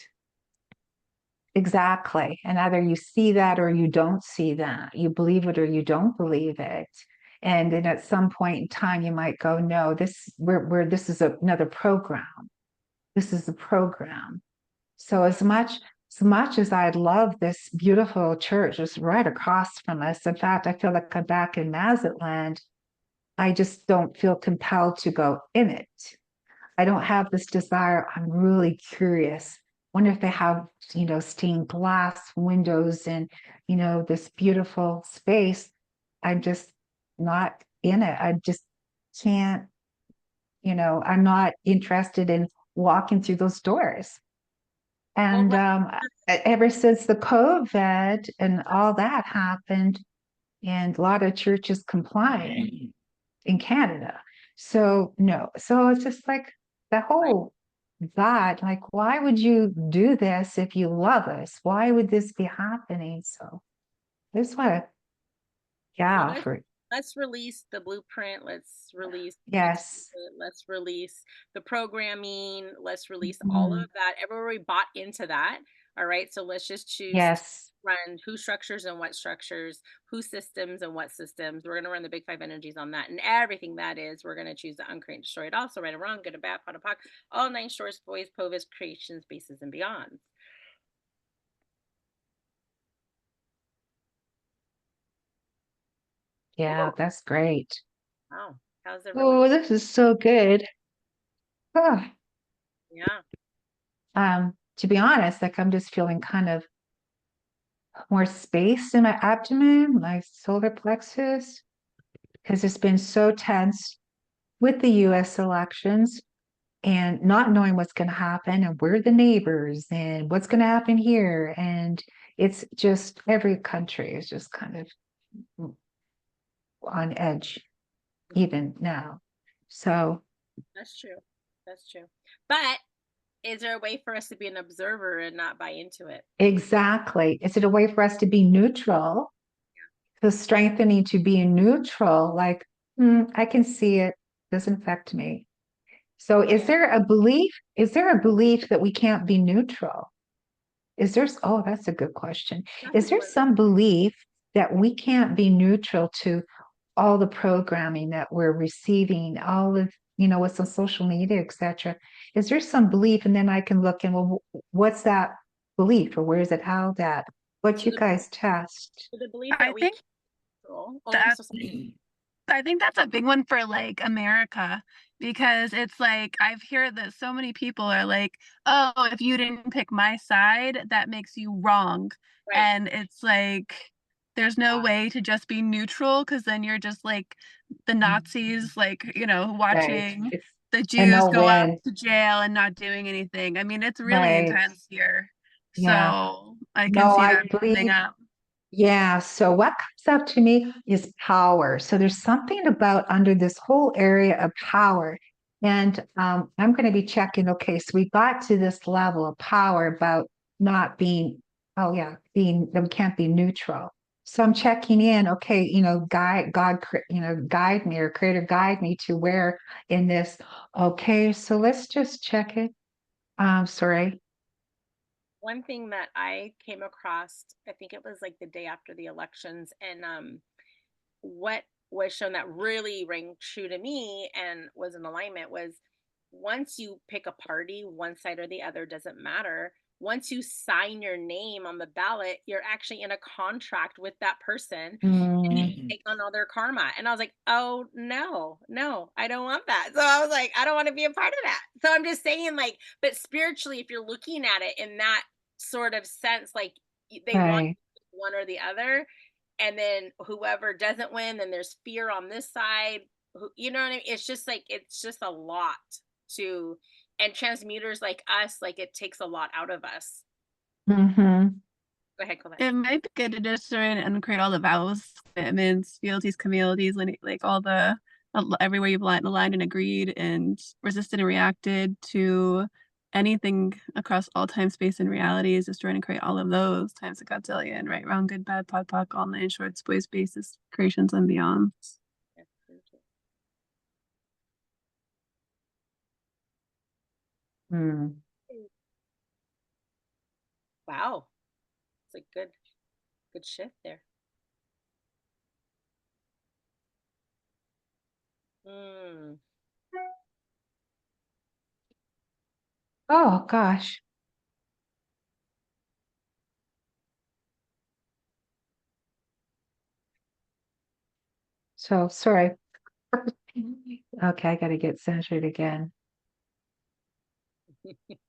Speaker 4: Exactly. And either you see that or you don't see that. You believe it or you don't believe it. And then at some point in time, you might go, no, this is another program. This is the program. So as much as I love this beautiful church just right across from us, in fact, I feel like I'm back in Mazatlan. I just don't feel compelled to go in it. I don't have this desire. I'm really curious. Wonder if they have, stained glass windows and, this beautiful space. I'm just not in it. I just can't, I'm not interested in walking through those doors.
Speaker 1: Well,
Speaker 4: And ever since the COVID and all that happened, and a lot of churches complying in Canada. So no, so it's just like the
Speaker 1: right.
Speaker 4: whole God, like, why would you do this if you love us? Why would this be happening? So this one,
Speaker 1: Well,
Speaker 4: yeah,
Speaker 1: let's
Speaker 4: for
Speaker 1: let's release the blueprint. Let's release the fixed
Speaker 4: yes.
Speaker 1: it. Let's release the programming. Let's release all
Speaker 4: Mhm.
Speaker 1: of that. Everybody bought into that. All right. So let's just choose to
Speaker 4: Yes.
Speaker 1: run who structures and what structures, who systems and what systems. We're going to run the big five energies on that. And everything that is, we're going to choose to uncreate and destroy it. Also, right and wrong, good and bad, pot and pock, all nine shorts, boys, povis, creation, spaces, and beyond.
Speaker 4: Yeah,
Speaker 1: Woo!
Speaker 4: that's great.
Speaker 1: Wow. How's everyone?
Speaker 4: Oh, this is so good. Ah,
Speaker 1: Yeah.
Speaker 4: to be honest, like I'm just feeling kind of more space in my abdomen, my solar plexus, because it's been so tense with the US elections and not knowing what's going to happen and we're the neighbors and what's going to happen here. And it's just every country is just kind of on edge, even now. So,
Speaker 1: That's true. That's true. But is there a way for us to be an observer and not buy into it?
Speaker 4: exactly. Is it a way for us to be neutral? The strengthening to be neutral, like, I can see it, doesn't affect me. So
Speaker 1: Yeah.
Speaker 4: is there a belief that we can't be neutral? Oh, that's a good question.
Speaker 1: That's a
Speaker 4: Is
Speaker 1: good
Speaker 4: there
Speaker 1: one.
Speaker 4: some belief that we can't be neutral to all the programming that we're receiving, all of, what's on social media, etc.? Is there some belief? And then I can look and, well, what's that belief or where is it held at? What
Speaker 1: So
Speaker 4: you guys test?
Speaker 1: the belief
Speaker 2: I
Speaker 1: that we
Speaker 2: think
Speaker 1: can't control. Oh, I'm
Speaker 2: that
Speaker 1: so sorry.
Speaker 2: I think that's a big one for like America because it's like I've heard that so many people are like, "Oh, if you didn't pick my side, that makes you wrong."
Speaker 1: Right.
Speaker 2: And it's like there's no way to just be neutral because then you're just like the Nazis, like,
Speaker 4: Right.
Speaker 2: watching the
Speaker 4: And
Speaker 2: Jews
Speaker 4: they'll
Speaker 2: go out
Speaker 4: win.
Speaker 2: to jail and not doing anything. I mean, it's really
Speaker 4: Right.
Speaker 2: intense here.
Speaker 4: Yeah.
Speaker 2: So I can
Speaker 4: No,
Speaker 2: see
Speaker 4: I
Speaker 2: that coming
Speaker 4: believe.
Speaker 2: up.
Speaker 4: Yeah. So what comes up to me is power. So there's something about under this whole area of power. And I'm going to be checking. Okay. So we got to this level of power about not being, oh, yeah, being, them can't be neutral. So I'm checking in. Okay. Guide me or creator guide me to where in this. Okay. So let's just check it. Sorry.
Speaker 1: One thing that I came across, I think it was like the day after the elections, and what was shown that really rang true to me and was in alignment was once you pick a party, one side or the other doesn't matter. Once you sign your name on the ballot, you're actually in a contract with that person and you
Speaker 4: Mm,
Speaker 1: take on all their karma. And I was like, oh no, no, I don't want that. So I was like, I don't want to be a part of that. So I'm just saying, like, but spiritually, if you're looking at it in that sort of sense, like they want
Speaker 4: right.
Speaker 1: one or the other, and then whoever doesn't win, then there's fear on this side. You know what I mean? It's just like it's just a lot to, and transmuters like us, like it takes a lot out of us.
Speaker 4: Hmm.
Speaker 1: Go ahead, Colette.
Speaker 2: It might be good to just try and create all the vows, commitments, fealties, communities, like all the everywhere you've aligned and agreed and resisted and reacted to anything across all time, space, and realities. Just trying to create all of those times a godzillion, right, wrong, good, bad, pod, poc, all nine shorts, boys, bases, creations, and beyond.
Speaker 4: Mm.
Speaker 1: Wow, it's a good shift there. Mm.
Speaker 4: Oh gosh. So sorry. Okay, I gotta get centered again.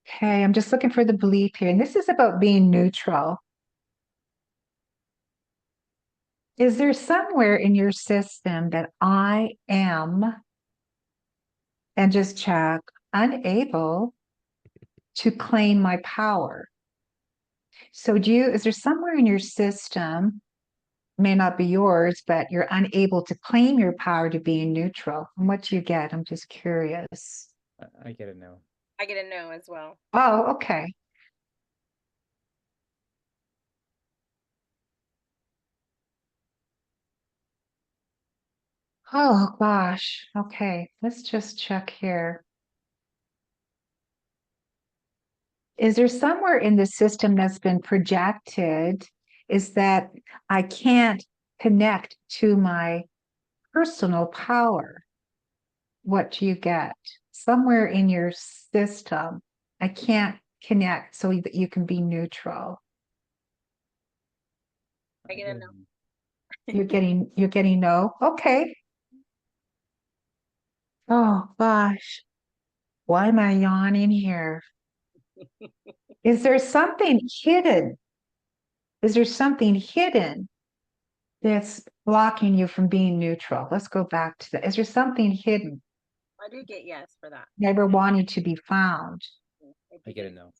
Speaker 4: Okay, I'm just looking for the belief here. And this is about being neutral. Is there somewhere in your system that I am, and just check, unable to claim my power? So is there somewhere in your system, may not be yours, but you're unable to claim your power to be neutral? And what do you get? I'm just curious.
Speaker 3: I get a no.
Speaker 1: I get a no as well.
Speaker 4: Oh, okay. Oh gosh. Okay, let's just check here. Is there somewhere in the system that's been projected is that I can't connect to my personal power? What do you get? Somewhere in your system, I can't connect so that you can be neutral.
Speaker 1: I get a no.
Speaker 4: You're getting no? Okay. Oh gosh. Why am I yawning here? Is there something hidden? Is there something hidden that's blocking you from being neutral? Let's go back to that. Is there something hidden,
Speaker 1: I do get yes for that.
Speaker 4: never wanting to be found?
Speaker 3: I get a no.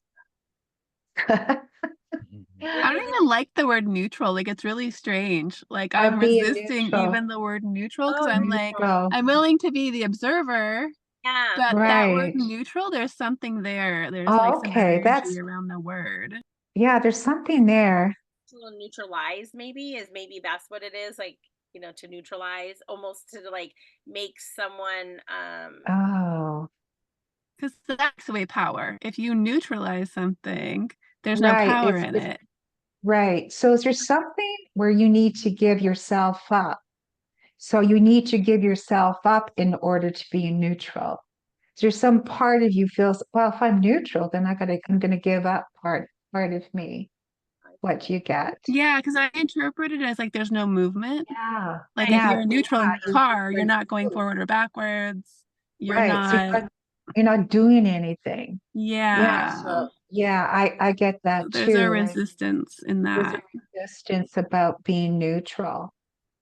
Speaker 2: I don't even like the word neutral. Like, it's really strange. Like, I'm
Speaker 4: Being
Speaker 2: resisting
Speaker 4: neutral.
Speaker 2: even the word neutral because
Speaker 1: Oh,
Speaker 2: I'm like,
Speaker 4: Neutral.
Speaker 2: I'm willing to be the observer,
Speaker 1: yeah.
Speaker 2: but that word
Speaker 4: Right.
Speaker 2: neutral, there's something there. There's like some
Speaker 4: Okay,
Speaker 2: energy around the word.
Speaker 4: yeah, there's something there.
Speaker 1: A little neutralize maybe that's what it is, like, to neutralize, almost to like make someone
Speaker 4: Oh,
Speaker 2: Because that's away power. If you neutralize something, there's no
Speaker 4: right.
Speaker 2: power in it.
Speaker 4: Right. So is there something where you need to give yourself up? So you need to give yourself up in order to be neutral. Is there some part of you feels, well, if I'm neutral, then I'm gonna give up part of me. What do you get?
Speaker 2: Yeah, because I interpret it as like there's no movement.
Speaker 4: Yeah.
Speaker 2: Like if
Speaker 4: Yeah.
Speaker 2: you're a neutral
Speaker 4: Yeah.
Speaker 2: car, you're not going forward or backwards. You're
Speaker 4: Right. So
Speaker 2: not,
Speaker 4: you're not doing anything. Yeah.
Speaker 2: yeah.
Speaker 4: So yeah, I get that
Speaker 2: There's a
Speaker 4: too. Like
Speaker 2: resistance in
Speaker 4: there's a
Speaker 2: that.
Speaker 4: resistance about being neutral.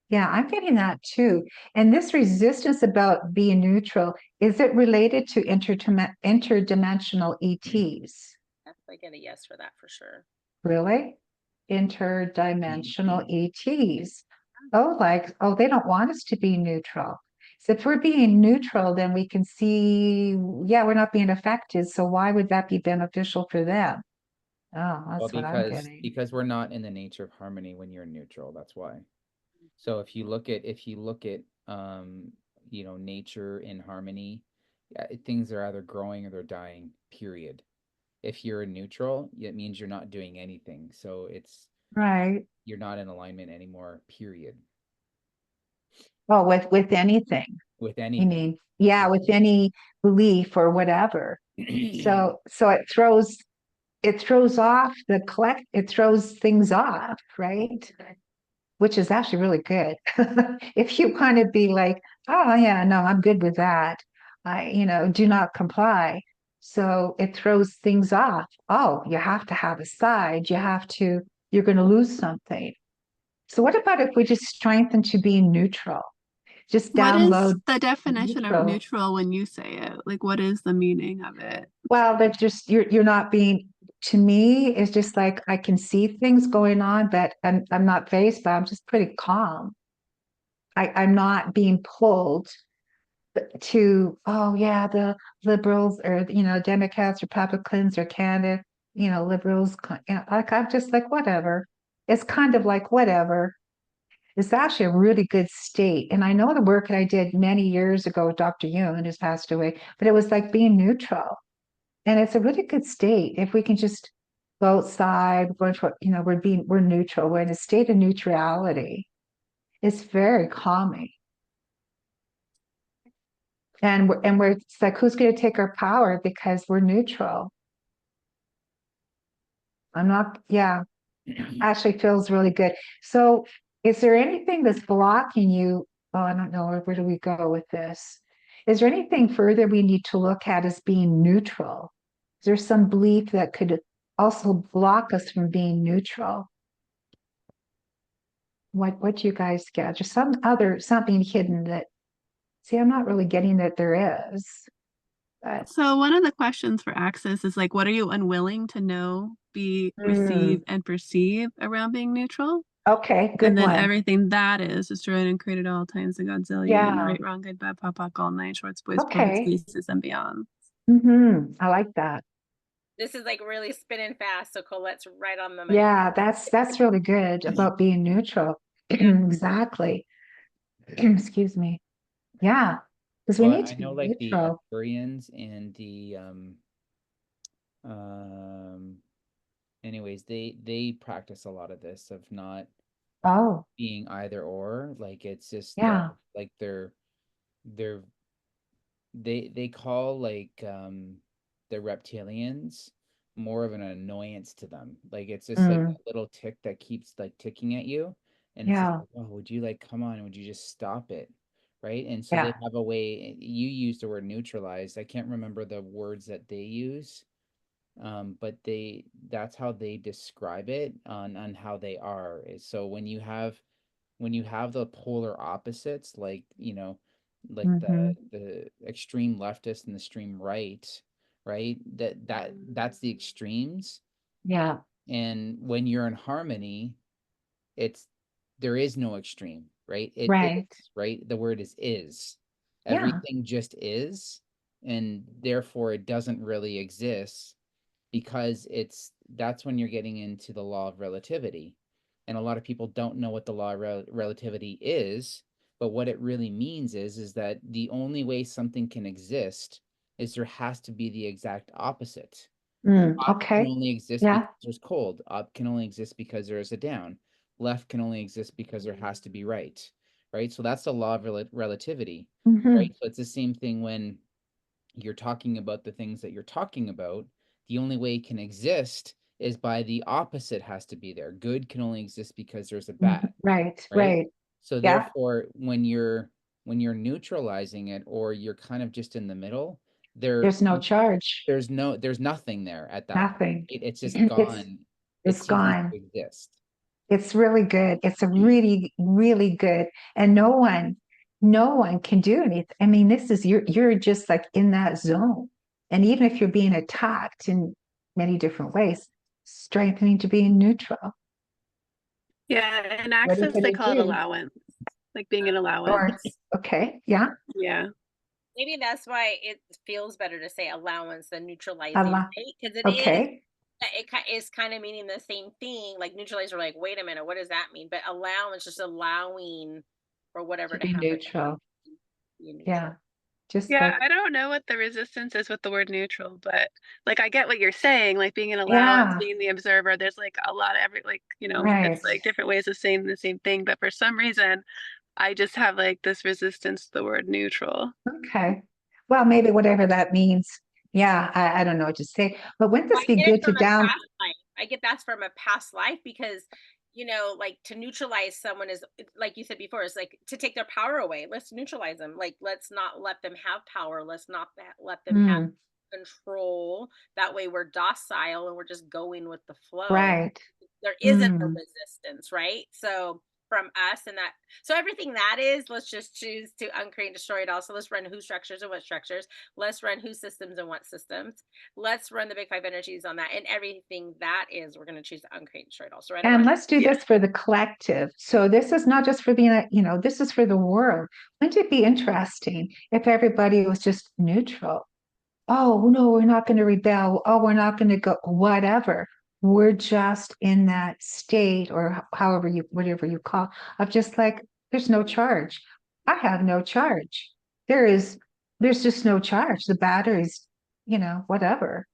Speaker 4: Yeah, I'm getting that too. And this resistance about being neutral, is it related to interdimensional ETs?
Speaker 1: yes, I get a yes for that for sure.
Speaker 4: Really? Interdimensional ETs. Oh, they don't want us to be neutral. So if we're being neutral, then we can see, yeah, we're not being affected. So why would that be beneficial for them? Oh,
Speaker 3: Well,
Speaker 4: that's what I'm getting.
Speaker 3: because we're not in the nature of harmony when you're neutral. That's why. So if you look at nature in harmony, things are either growing or they're dying, period. If you're in neutral, it means you're not doing anything. So
Speaker 4: Right.
Speaker 3: you're not in alignment anymore, period.
Speaker 4: Oh, with anything.
Speaker 3: With
Speaker 4: You
Speaker 3: anything.
Speaker 4: mean, yeah, with any belief or whatever. So it throws off it throws things off, right? Which is actually really good. If you kind of be like, oh yeah, no, I'm good with that. Do not comply. So it throws things off. Oh, you have to have a side. You're going to lose something. So what about if we just strengthen to being neutral? Just
Speaker 2: What is
Speaker 4: download
Speaker 2: the definition of
Speaker 4: neutral.
Speaker 2: neutral when you say it? Like, what is the meaning of it?
Speaker 4: Well, they're just you're not being to me, it's just like I can see things going on, but I'm not faced, but I'm just pretty calm. I'm not being pulled to, oh yeah, the liberals or Democrats, Republicans or Canada, liberals, like I'm just like whatever. It's kind of like whatever. It's actually a really good state. And I know the work that I did many years ago with Dr. Yoon, who's passed away, but it was like being neutral. And it's a really good state if we can just go outside, we're neutral, we're in a state of neutrality. It's very calming. And it's like, who's going to take our power because we're neutral? I'm not, yeah, actually feels really good. So is there anything that's blocking you? Oh, I don't know. Where do we go with this? Is there anything further we need to look at as being neutral? Is there some belief that could also block us from being neutral? What do you guys get? Just something hidden that, see, I'm not really getting that there is. But
Speaker 2: So one of the questions for Access is like, what are you unwilling to know, be, receive, and perceive around being neutral?
Speaker 4: okay,
Speaker 2: And
Speaker 4: good
Speaker 2: then
Speaker 4: one.
Speaker 2: everything that is destroyed and created all times a godzillion,
Speaker 4: Yeah.
Speaker 2: right, wrong, good, bad, pop, all nine shorts, boys, perfect
Speaker 4: Okay.
Speaker 2: spaces, and beyond.
Speaker 4: I like that.
Speaker 1: This is like really spinning fast. So Colette's right on the money.
Speaker 4: Yeah, that's really good about being neutral.
Speaker 1: Yeah.
Speaker 4: Exactly. Excuse me. Yeah, because we
Speaker 3: Well,
Speaker 4: need
Speaker 3: I
Speaker 4: to
Speaker 3: know
Speaker 4: be
Speaker 3: like the
Speaker 4: neutral.
Speaker 3: Arcturians and the um anyways, they practice a lot of this of not
Speaker 4: Oh,
Speaker 3: being either or. Like it's just
Speaker 4: yeah.
Speaker 3: like they're they call like the reptilians more of an annoyance to them. Like it's just like
Speaker 4: Mm,
Speaker 3: a little tick that keeps like ticking at you. And it's just
Speaker 4: yeah.
Speaker 3: like, oh, would you like come on? Would you just stop it? Right. And so they
Speaker 4: Yeah.
Speaker 3: have a way, you use the word neutralized. I can't remember the words that they use. But that's how they describe it on how they are. So when you have the polar opposites, like like
Speaker 4: Hmm.
Speaker 3: the extreme leftist and the extreme right, right, that's the extremes.
Speaker 4: Yeah.
Speaker 3: And when you're in harmony, it's there is no extreme, right? It is,
Speaker 4: Right.
Speaker 3: right, the word is
Speaker 4: Yeah.
Speaker 3: everything just is, and therefore it doesn't really exist, because that's when you're getting into the law of relativity. And a lot of people don't know what the law of relativity is, but what it really means is that the only way something can exist is there has to be the exact opposite. Up can
Speaker 4: Okay.
Speaker 3: only exist
Speaker 4: Yeah.
Speaker 3: because there's cold. Up can only exist because there is a down. Left can only exist because there has to be right. Right. So that's the law of relativity. Right.
Speaker 4: Hmm.
Speaker 3: So it's the same thing when you're talking about the things that you're talking about. The only way it can exist is by the opposite has to be there. Good can only exist because there's a bad,
Speaker 4: Right.
Speaker 3: right?
Speaker 4: Right.
Speaker 3: So
Speaker 4: Yeah.
Speaker 3: therefore, when you're neutralizing it, or you're kind of just in the middle, there
Speaker 4: There's no charge.
Speaker 3: there's nothing there at that point.
Speaker 4: Nothing.
Speaker 3: It's just
Speaker 4: It's
Speaker 3: gone. It
Speaker 4: it's
Speaker 3: ceases
Speaker 4: gone.
Speaker 3: to exist.
Speaker 4: It's really good. It's a really, really good. And no one can do anything. I mean, this is you're just like in that zone. And even if you're being attacked in many different ways, strengthening to being neutral.
Speaker 2: Yeah, in
Speaker 4: What are you
Speaker 2: Access they
Speaker 4: gonna
Speaker 2: call it
Speaker 4: do?
Speaker 2: allowance, like being an allowance.
Speaker 4: Or okay, yeah,
Speaker 2: Yeah.
Speaker 1: Maybe that's why it feels better to say allowance than neutralizing,
Speaker 4: allow.
Speaker 1: right? Because
Speaker 4: Okay.
Speaker 1: is kind of meaning the same thing. Like neutralizer, like, wait a minute, what does that mean? But allowance, just allowing for whatever
Speaker 4: To
Speaker 1: to
Speaker 4: be
Speaker 1: happen,
Speaker 4: neutral.
Speaker 1: be neutral.
Speaker 4: Yeah. Just
Speaker 2: Yeah,
Speaker 4: like,
Speaker 2: I don't know what the resistance is with the word neutral, but like I get what you're saying, like being an allowance,
Speaker 4: yeah,
Speaker 2: being the observer, there's like a lot of it's
Speaker 4: right.
Speaker 2: like different ways of saying the same thing, but for some reason I just have like this resistance to the word neutral.
Speaker 4: Okay. Well, maybe whatever that means. Yeah, I don't know what to say. But wouldn't
Speaker 1: Well,
Speaker 4: this
Speaker 1: I
Speaker 4: be
Speaker 1: get it
Speaker 4: good to
Speaker 1: from a
Speaker 4: down?
Speaker 1: past life. I get that's from a past life because, like to neutralize someone is like you said before, it's like to take their power away. Let's neutralize them. Like let's not let them have power. Let's not let them have
Speaker 4: Hmm,
Speaker 1: control. That way we're docile and we're just going with the flow.
Speaker 4: right.
Speaker 1: There isn't a
Speaker 4: Mm.
Speaker 1: resistance, right? So from us and that, so everything that is, let's just choose to uncreate and destroy it all. So let's run who structures and what structures. Let's run who systems and what systems. Let's run the big five energies on that. And everything that is, we're going to choose to uncreate and destroy it all. So right
Speaker 4: And
Speaker 1: around.
Speaker 4: let's do
Speaker 2: Yeah.
Speaker 4: this for the collective. So this is not just for this is for the world. Wouldn't it be interesting if everybody was just neutral? Oh, no, we're not going to rebel. Oh, we're not going to go, whatever. We're just in that state or whatever you call of just like, there's no charge. I have no charge. There is, there's just no charge. The battery's, whatever.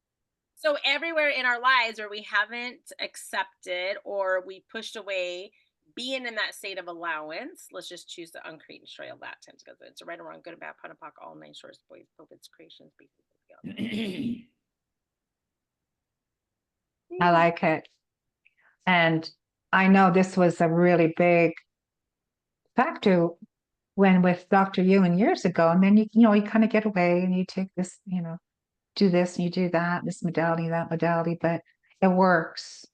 Speaker 1: So everywhere in our lives where we haven't accepted or we pushed away being in that state of allowance, let's just choose to uncreate and destroy all that times because it's a right or wrong, good or bad, pun and pock, all nine shores, boys, puppets, creations, beasts,
Speaker 4: I like it. And I know this was a really big factor when with Dr. Ewan years ago. And then you kind of get away and you take this, do this and you do that, this modality, that modality, but it works.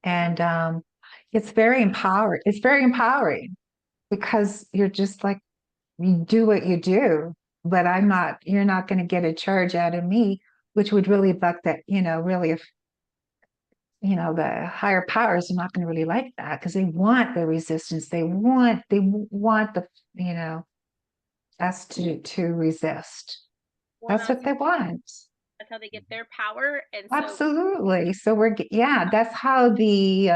Speaker 4: And it's very empowering. It's very empowering because you're just like, you do what you do, but you're not going to get a charge out of me, which would really buck that, really if, the higher powers are not going to really like that because they want the resistance. They want the, us to resist.
Speaker 1: Well,
Speaker 4: That's what they want.
Speaker 1: That's how they get their power. And so
Speaker 4: Absolutely. So yeah, that's how the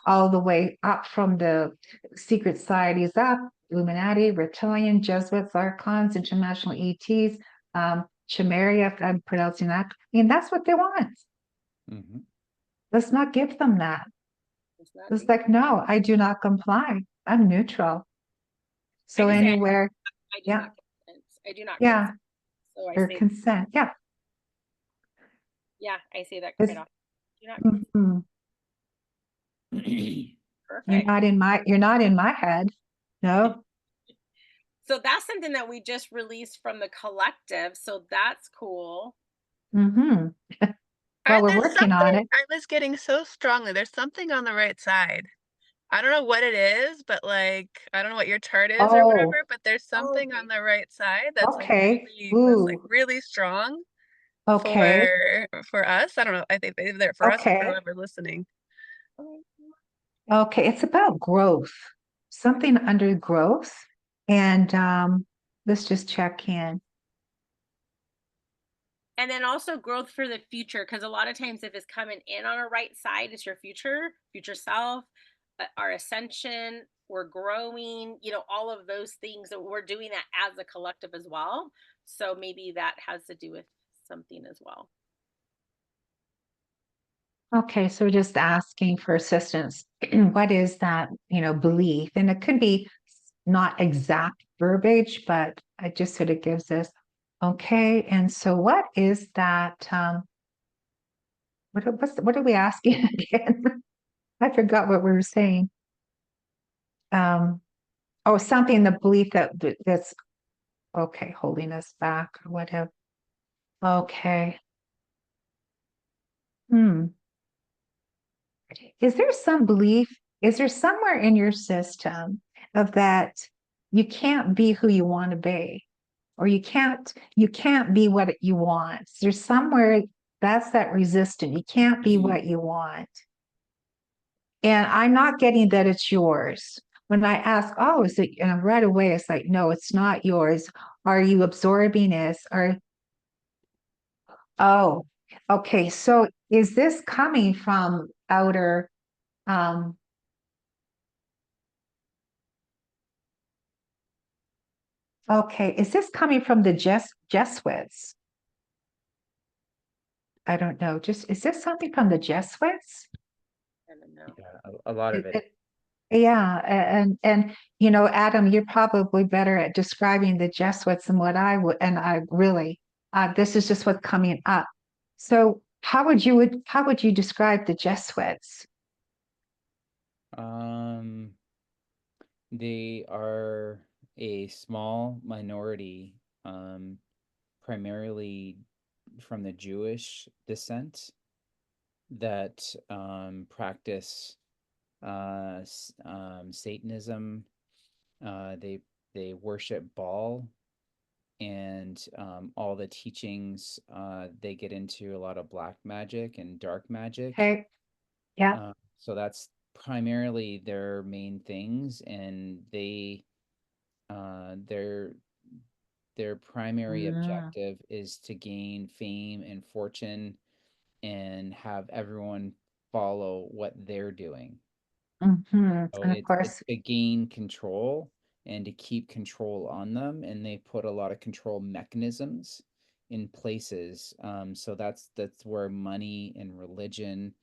Speaker 4: all the way up from the secret societies up, Illuminati, Reptilian, Jesuits, Archons, International ETs, Chamaria, if I'm pronouncing that. I mean, that's what they want.
Speaker 3: Mm-hmm.
Speaker 4: Let's not give them that.
Speaker 1: it's not
Speaker 4: It's
Speaker 1: needed.
Speaker 4: like, no, I do not comply. I'm neutral.
Speaker 1: I
Speaker 4: So
Speaker 1: just say
Speaker 4: anywhere,
Speaker 1: I do
Speaker 4: yeah,
Speaker 1: not consent. I do not consent.
Speaker 4: yeah,
Speaker 1: So I
Speaker 4: or
Speaker 1: say,
Speaker 4: consent. Yeah.
Speaker 1: yeah, I say that
Speaker 4: It's,
Speaker 1: quite often. Do not consent.
Speaker 4: mhm.
Speaker 1: Perfect.
Speaker 4: You're not in my head. No.
Speaker 1: So that's something that we just released from the collective. So that's cool.
Speaker 4: Mm-hmm. Well, we're
Speaker 2: There's
Speaker 4: working on
Speaker 2: something
Speaker 4: it.
Speaker 2: I was getting so strongly. There's something on the right side. I don't know what it is, but like, I don't know what your chart is or
Speaker 4: Oh,
Speaker 2: whatever, but there's something on
Speaker 1: Okay.
Speaker 2: the right side that's like
Speaker 4: okay.
Speaker 2: that's like
Speaker 4: Ooh,
Speaker 2: really strong
Speaker 4: okay.
Speaker 2: for us. I don't know. I think maybe they're for us or for
Speaker 4: Okay.
Speaker 2: whoever listening.
Speaker 4: Okay. It's about growth, something under growth. And let's just check in.
Speaker 1: And then also growth for the future. Because a lot of times, if it's coming in on a right side, it's your future self, our ascension. We're growing, all of those things. And we're doing that as a collective as well. So maybe that has to do with something as well.
Speaker 4: Okay, so we're just asking for assistance. What is that, belief? And it could be not exact verbiage, but it just sort of gives us, okay, and so what is that? What are we asking again? I forgot what we were saying. Um, oh, something, the belief that's okay, holding us back or whatever. Okay. Hmm. Is there some belief? Is there somewhere in your system of that you can't be who you want to be, or you can't be what you want? There's somewhere that's that resistance. You can't be what you want. And I'm not getting that it's yours. When I ask, oh, is it, and right away it's like, no, it's not yours. Are you absorbing this? Oh, okay. So is this coming from outer, um, okay, is this coming from the Jesuits? I don't know. Just is this something from the Jesuits?
Speaker 1: I don't know.
Speaker 3: Yeah, a lot of it.
Speaker 4: Yeah, and Adam, you're probably better at describing the Jesuits than what I would, and I really, this is just what's coming up. So, how would you describe the Jesuits?
Speaker 3: Um, they are a small minority, primarily from the Jewish descent that practice Satanism. They worship Baal and all the teachings. They get into a lot of black magic and dark magic.
Speaker 4: Okay, yeah.
Speaker 3: So that's primarily their main things, and their primary
Speaker 4: Mm,
Speaker 3: objective is to gain fame and fortune and have everyone follow what they're doing.
Speaker 4: mhm.
Speaker 3: So
Speaker 4: And of
Speaker 3: it's
Speaker 4: course,
Speaker 3: to gain control and to keep control on them, and they put a lot of control mechanisms in places. So that's where money and religion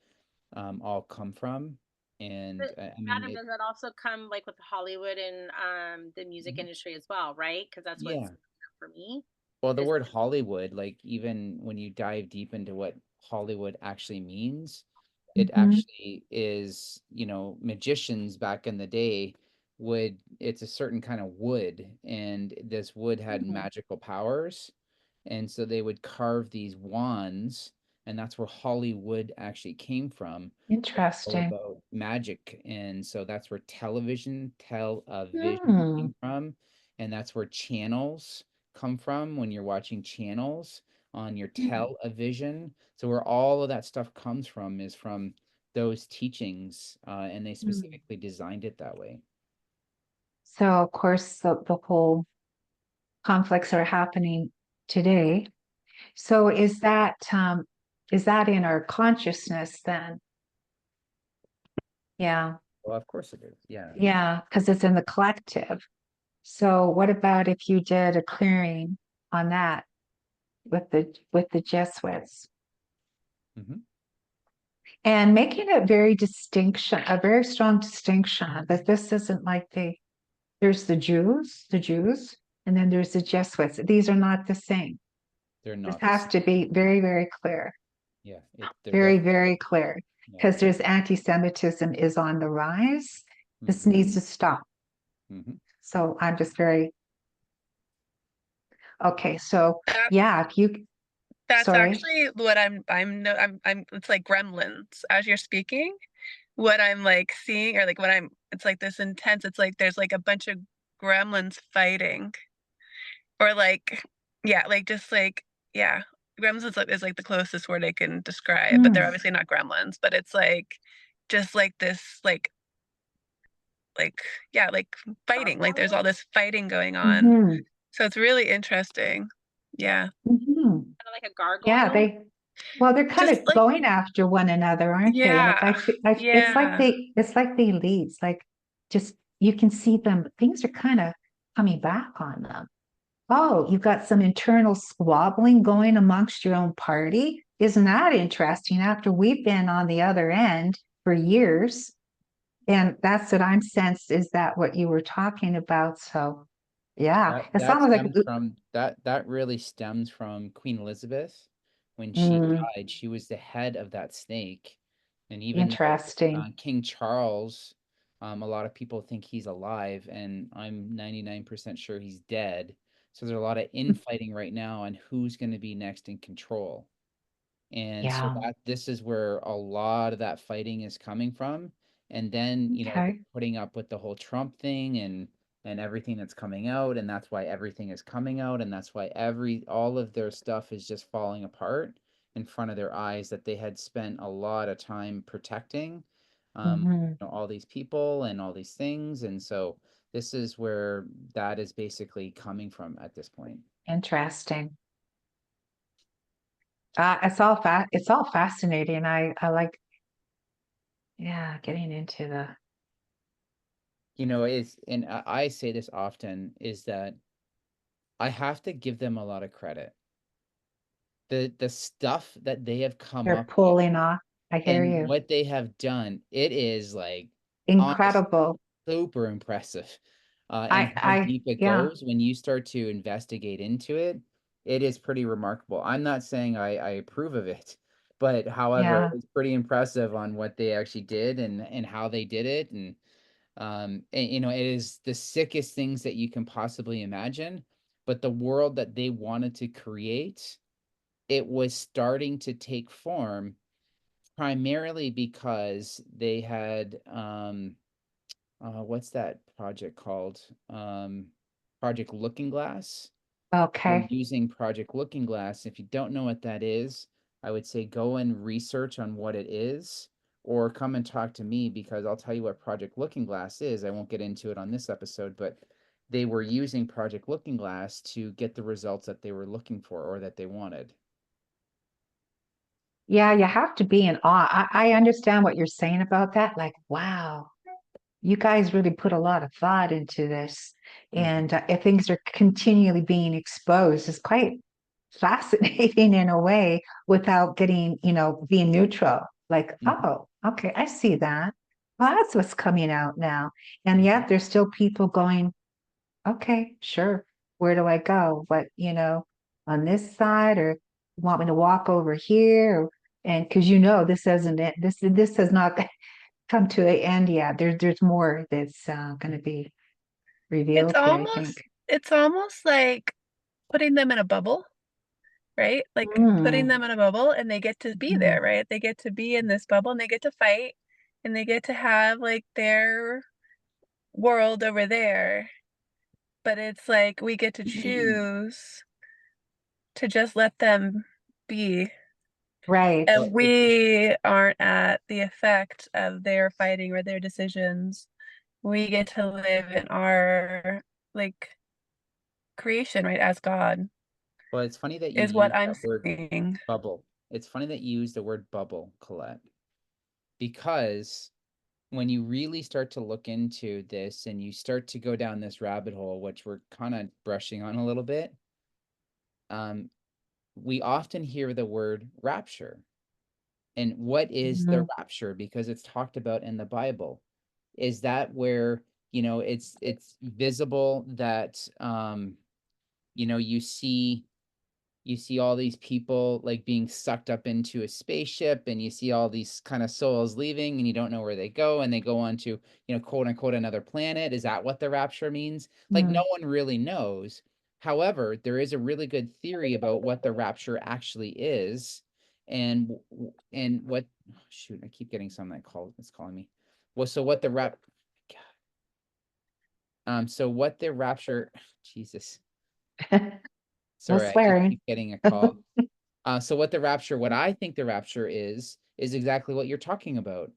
Speaker 3: all come from. And
Speaker 1: But
Speaker 3: I mean
Speaker 1: Adam,
Speaker 3: it.
Speaker 1: does that also come like with Hollywood and the music
Speaker 3: Mhm.
Speaker 1: industry as well, right? Because that's what's
Speaker 3: Yeah.
Speaker 1: for me
Speaker 3: Well, the
Speaker 1: is
Speaker 3: word Hollywood, like even when you dive deep into what Hollywood actually means, it
Speaker 4: mhm,
Speaker 3: actually is, magicians back in the day it's a certain kind of wood, and this wood had
Speaker 4: mhm.
Speaker 3: magical powers. And so they would carve these wands, and that's where Hollywood actually came from. All
Speaker 4: Interesting.
Speaker 3: about magic. And so that's where television
Speaker 4: Hmm,
Speaker 3: came from. And that's where channels come from when you're watching channels on your
Speaker 4: hmm,
Speaker 3: television. So where all of that stuff comes from is from those teachings, and they
Speaker 4: hmm.
Speaker 3: specifically designed it that way.
Speaker 4: So, of course, the whole conflicts are happening today. So is that in our consciousness then? Yeah.
Speaker 3: Well, of course it is. Yeah.
Speaker 4: Yeah, because it's in the collective. So what about if you did a clearing on that with the Jesuits
Speaker 3: Hmm.
Speaker 4: and making it a very strong distinction that this isn't like there's the Jews, and then there's the Jesuits. These are not the same.
Speaker 3: They're
Speaker 4: This
Speaker 3: not the
Speaker 4: has
Speaker 3: same.
Speaker 4: to be very, very clear,
Speaker 3: Yeah, they're
Speaker 4: very,
Speaker 3: definitely.
Speaker 4: very clear,
Speaker 3: Yeah.
Speaker 4: because there's anti-Semitism is on the rise. This
Speaker 3: Hmm.
Speaker 4: needs to stop.
Speaker 3: Hmm.
Speaker 4: So I'm just very okay. So
Speaker 2: That,
Speaker 4: yeah, if you
Speaker 2: that's
Speaker 4: sorry.
Speaker 2: actually what I'm it's like gremlins as you're speaking. What I'm like seeing or like what I'm it's like this intense, it's like there's like a bunch of gremlins fighting. Or like yeah, like just like yeah. Gremlins is like the closest word I can describe, but they're
Speaker 4: Mm,
Speaker 2: obviously not gremlins, but it's like just like this like yeah, like fighting. Like there's all this fighting going on.
Speaker 4: mhm,
Speaker 2: So it's really interesting. Yeah.
Speaker 4: mhm.
Speaker 1: Kinda like a
Speaker 4: Yeah,
Speaker 1: gargoyle.
Speaker 4: well, they're kind
Speaker 2: Just
Speaker 4: of
Speaker 2: like
Speaker 4: going after one another, aren't they? Like
Speaker 2: yeah. Yeah.
Speaker 4: it's like the elites, like just you can see them, things are kind of coming back on them. Oh, you've got some internal squabbling going amongst your own party. Isn't that interesting? After we've been on the other end for years, and that's what I'm sensed. Is that what you were talking about? So, yeah, it's
Speaker 3: That
Speaker 4: almost like,
Speaker 3: stems from that really stems from Queen Elizabeth. When she
Speaker 4: mm,
Speaker 3: died, she was the head of that snake. And even though
Speaker 4: interesting.
Speaker 3: King Charles, a lot of people think he's alive, and I'm 99% sure he's dead. So there's a lot of infighting right now on who's going to be next in control. And so
Speaker 4: Yeah.
Speaker 3: that this is where a lot of that fighting is coming from. And then,
Speaker 4: Okay.
Speaker 3: putting up with the whole Trump thing and everything that's coming out, and that's why everything is coming out, and that's why all of their stuff is just falling apart in front of their eyes that they had spent a lot of time protecting
Speaker 4: Hmm.
Speaker 3: all these people and all these things. And so this is where that is basically coming from at this point.
Speaker 4: Interesting. It's all fascinating. I like, yeah, getting into the,
Speaker 3: Is and I say this often is that I have to give them a lot of credit. The stuff that they have come
Speaker 4: they're
Speaker 3: up with
Speaker 4: pulling off. I hear
Speaker 3: and
Speaker 4: you.
Speaker 3: what they have done, it is like honest,
Speaker 4: Incredible.
Speaker 3: super impressive. And how deep it
Speaker 4: Yeah,
Speaker 3: goes when you start to investigate into it, it is pretty remarkable. I'm not saying I approve of it, but however,
Speaker 4: yeah.
Speaker 3: it's pretty impressive on what they actually did and how they did it. And it is the sickest things that you can possibly imagine, but the world that they wanted to create, it was starting to take form primarily because they had what's that project called? Project Looking Glass. And
Speaker 4: Okay.
Speaker 3: using Project Looking Glass, if you don't know what that is, I would say go and research on what it is, or come and talk to me because I'll tell you what Project Looking Glass is. I won't get into it on this episode, but they were using Project Looking Glass to get the results that they were looking for or that they wanted.
Speaker 4: Yeah, you have to be in awe. I understand what you're saying about that. Like, wow, you guys really put a lot of thought into this.
Speaker 3: Mhm.
Speaker 4: And if things are continually being exposed, it's quite fascinating in a way without getting, being neutral. Like,
Speaker 3: Mhm.
Speaker 4: oh, okay, I see that. Well, that's what's coming out now. And
Speaker 3: Mhm.
Speaker 4: yet there's still people going, okay, sure. Where do I go? But, on this side, or you want me to walk over here? And because this hasn't this has not come to an end yet. There's more that's going to be
Speaker 2: It's
Speaker 4: revealed here, I think.
Speaker 2: almost like putting them in a bubble, right? Like putting
Speaker 4: Mm,
Speaker 2: them in a bubble and they get to be
Speaker 4: mm.
Speaker 2: there, right? They get to be in this bubble and they get to fight and they get to have like their world over there. But it's like we get to choose to just let them be.
Speaker 4: Right.
Speaker 3: Well,
Speaker 2: And we aren't at the effect of their fighting or their decisions. We get to live in our like creation, right, as God.
Speaker 3: Well, it's funny that you
Speaker 2: is what
Speaker 3: use
Speaker 2: I'm
Speaker 3: that word
Speaker 2: seeing.
Speaker 3: bubble. It's funny that you use the word bubble, Colette, because when you really start to look into this and you start to go down this rabbit hole, which we're kind of brushing on a little bit, we often hear the word rapture. And what is the
Speaker 4: Mhm.
Speaker 3: rapture? Because it's talked about in the Bible. Is that where, it's visible that you see all these people like being sucked up into a spaceship, and you see all these kind of souls leaving and you don't know where they go, and they go on to, quote unquote, another planet? Is that what the rapture means? Like, no
Speaker 4: Mm.
Speaker 3: one really knows. However, there is a really good theory about what the rapture actually is, and what, oh, shoot, I keep getting something that's calling me. Well, so what the rap so what the rapture, Jesus,
Speaker 4: No
Speaker 3: sorry, I just
Speaker 4: swearing.
Speaker 3: keep getting a call. So what I think the rapture is exactly what you're talking about.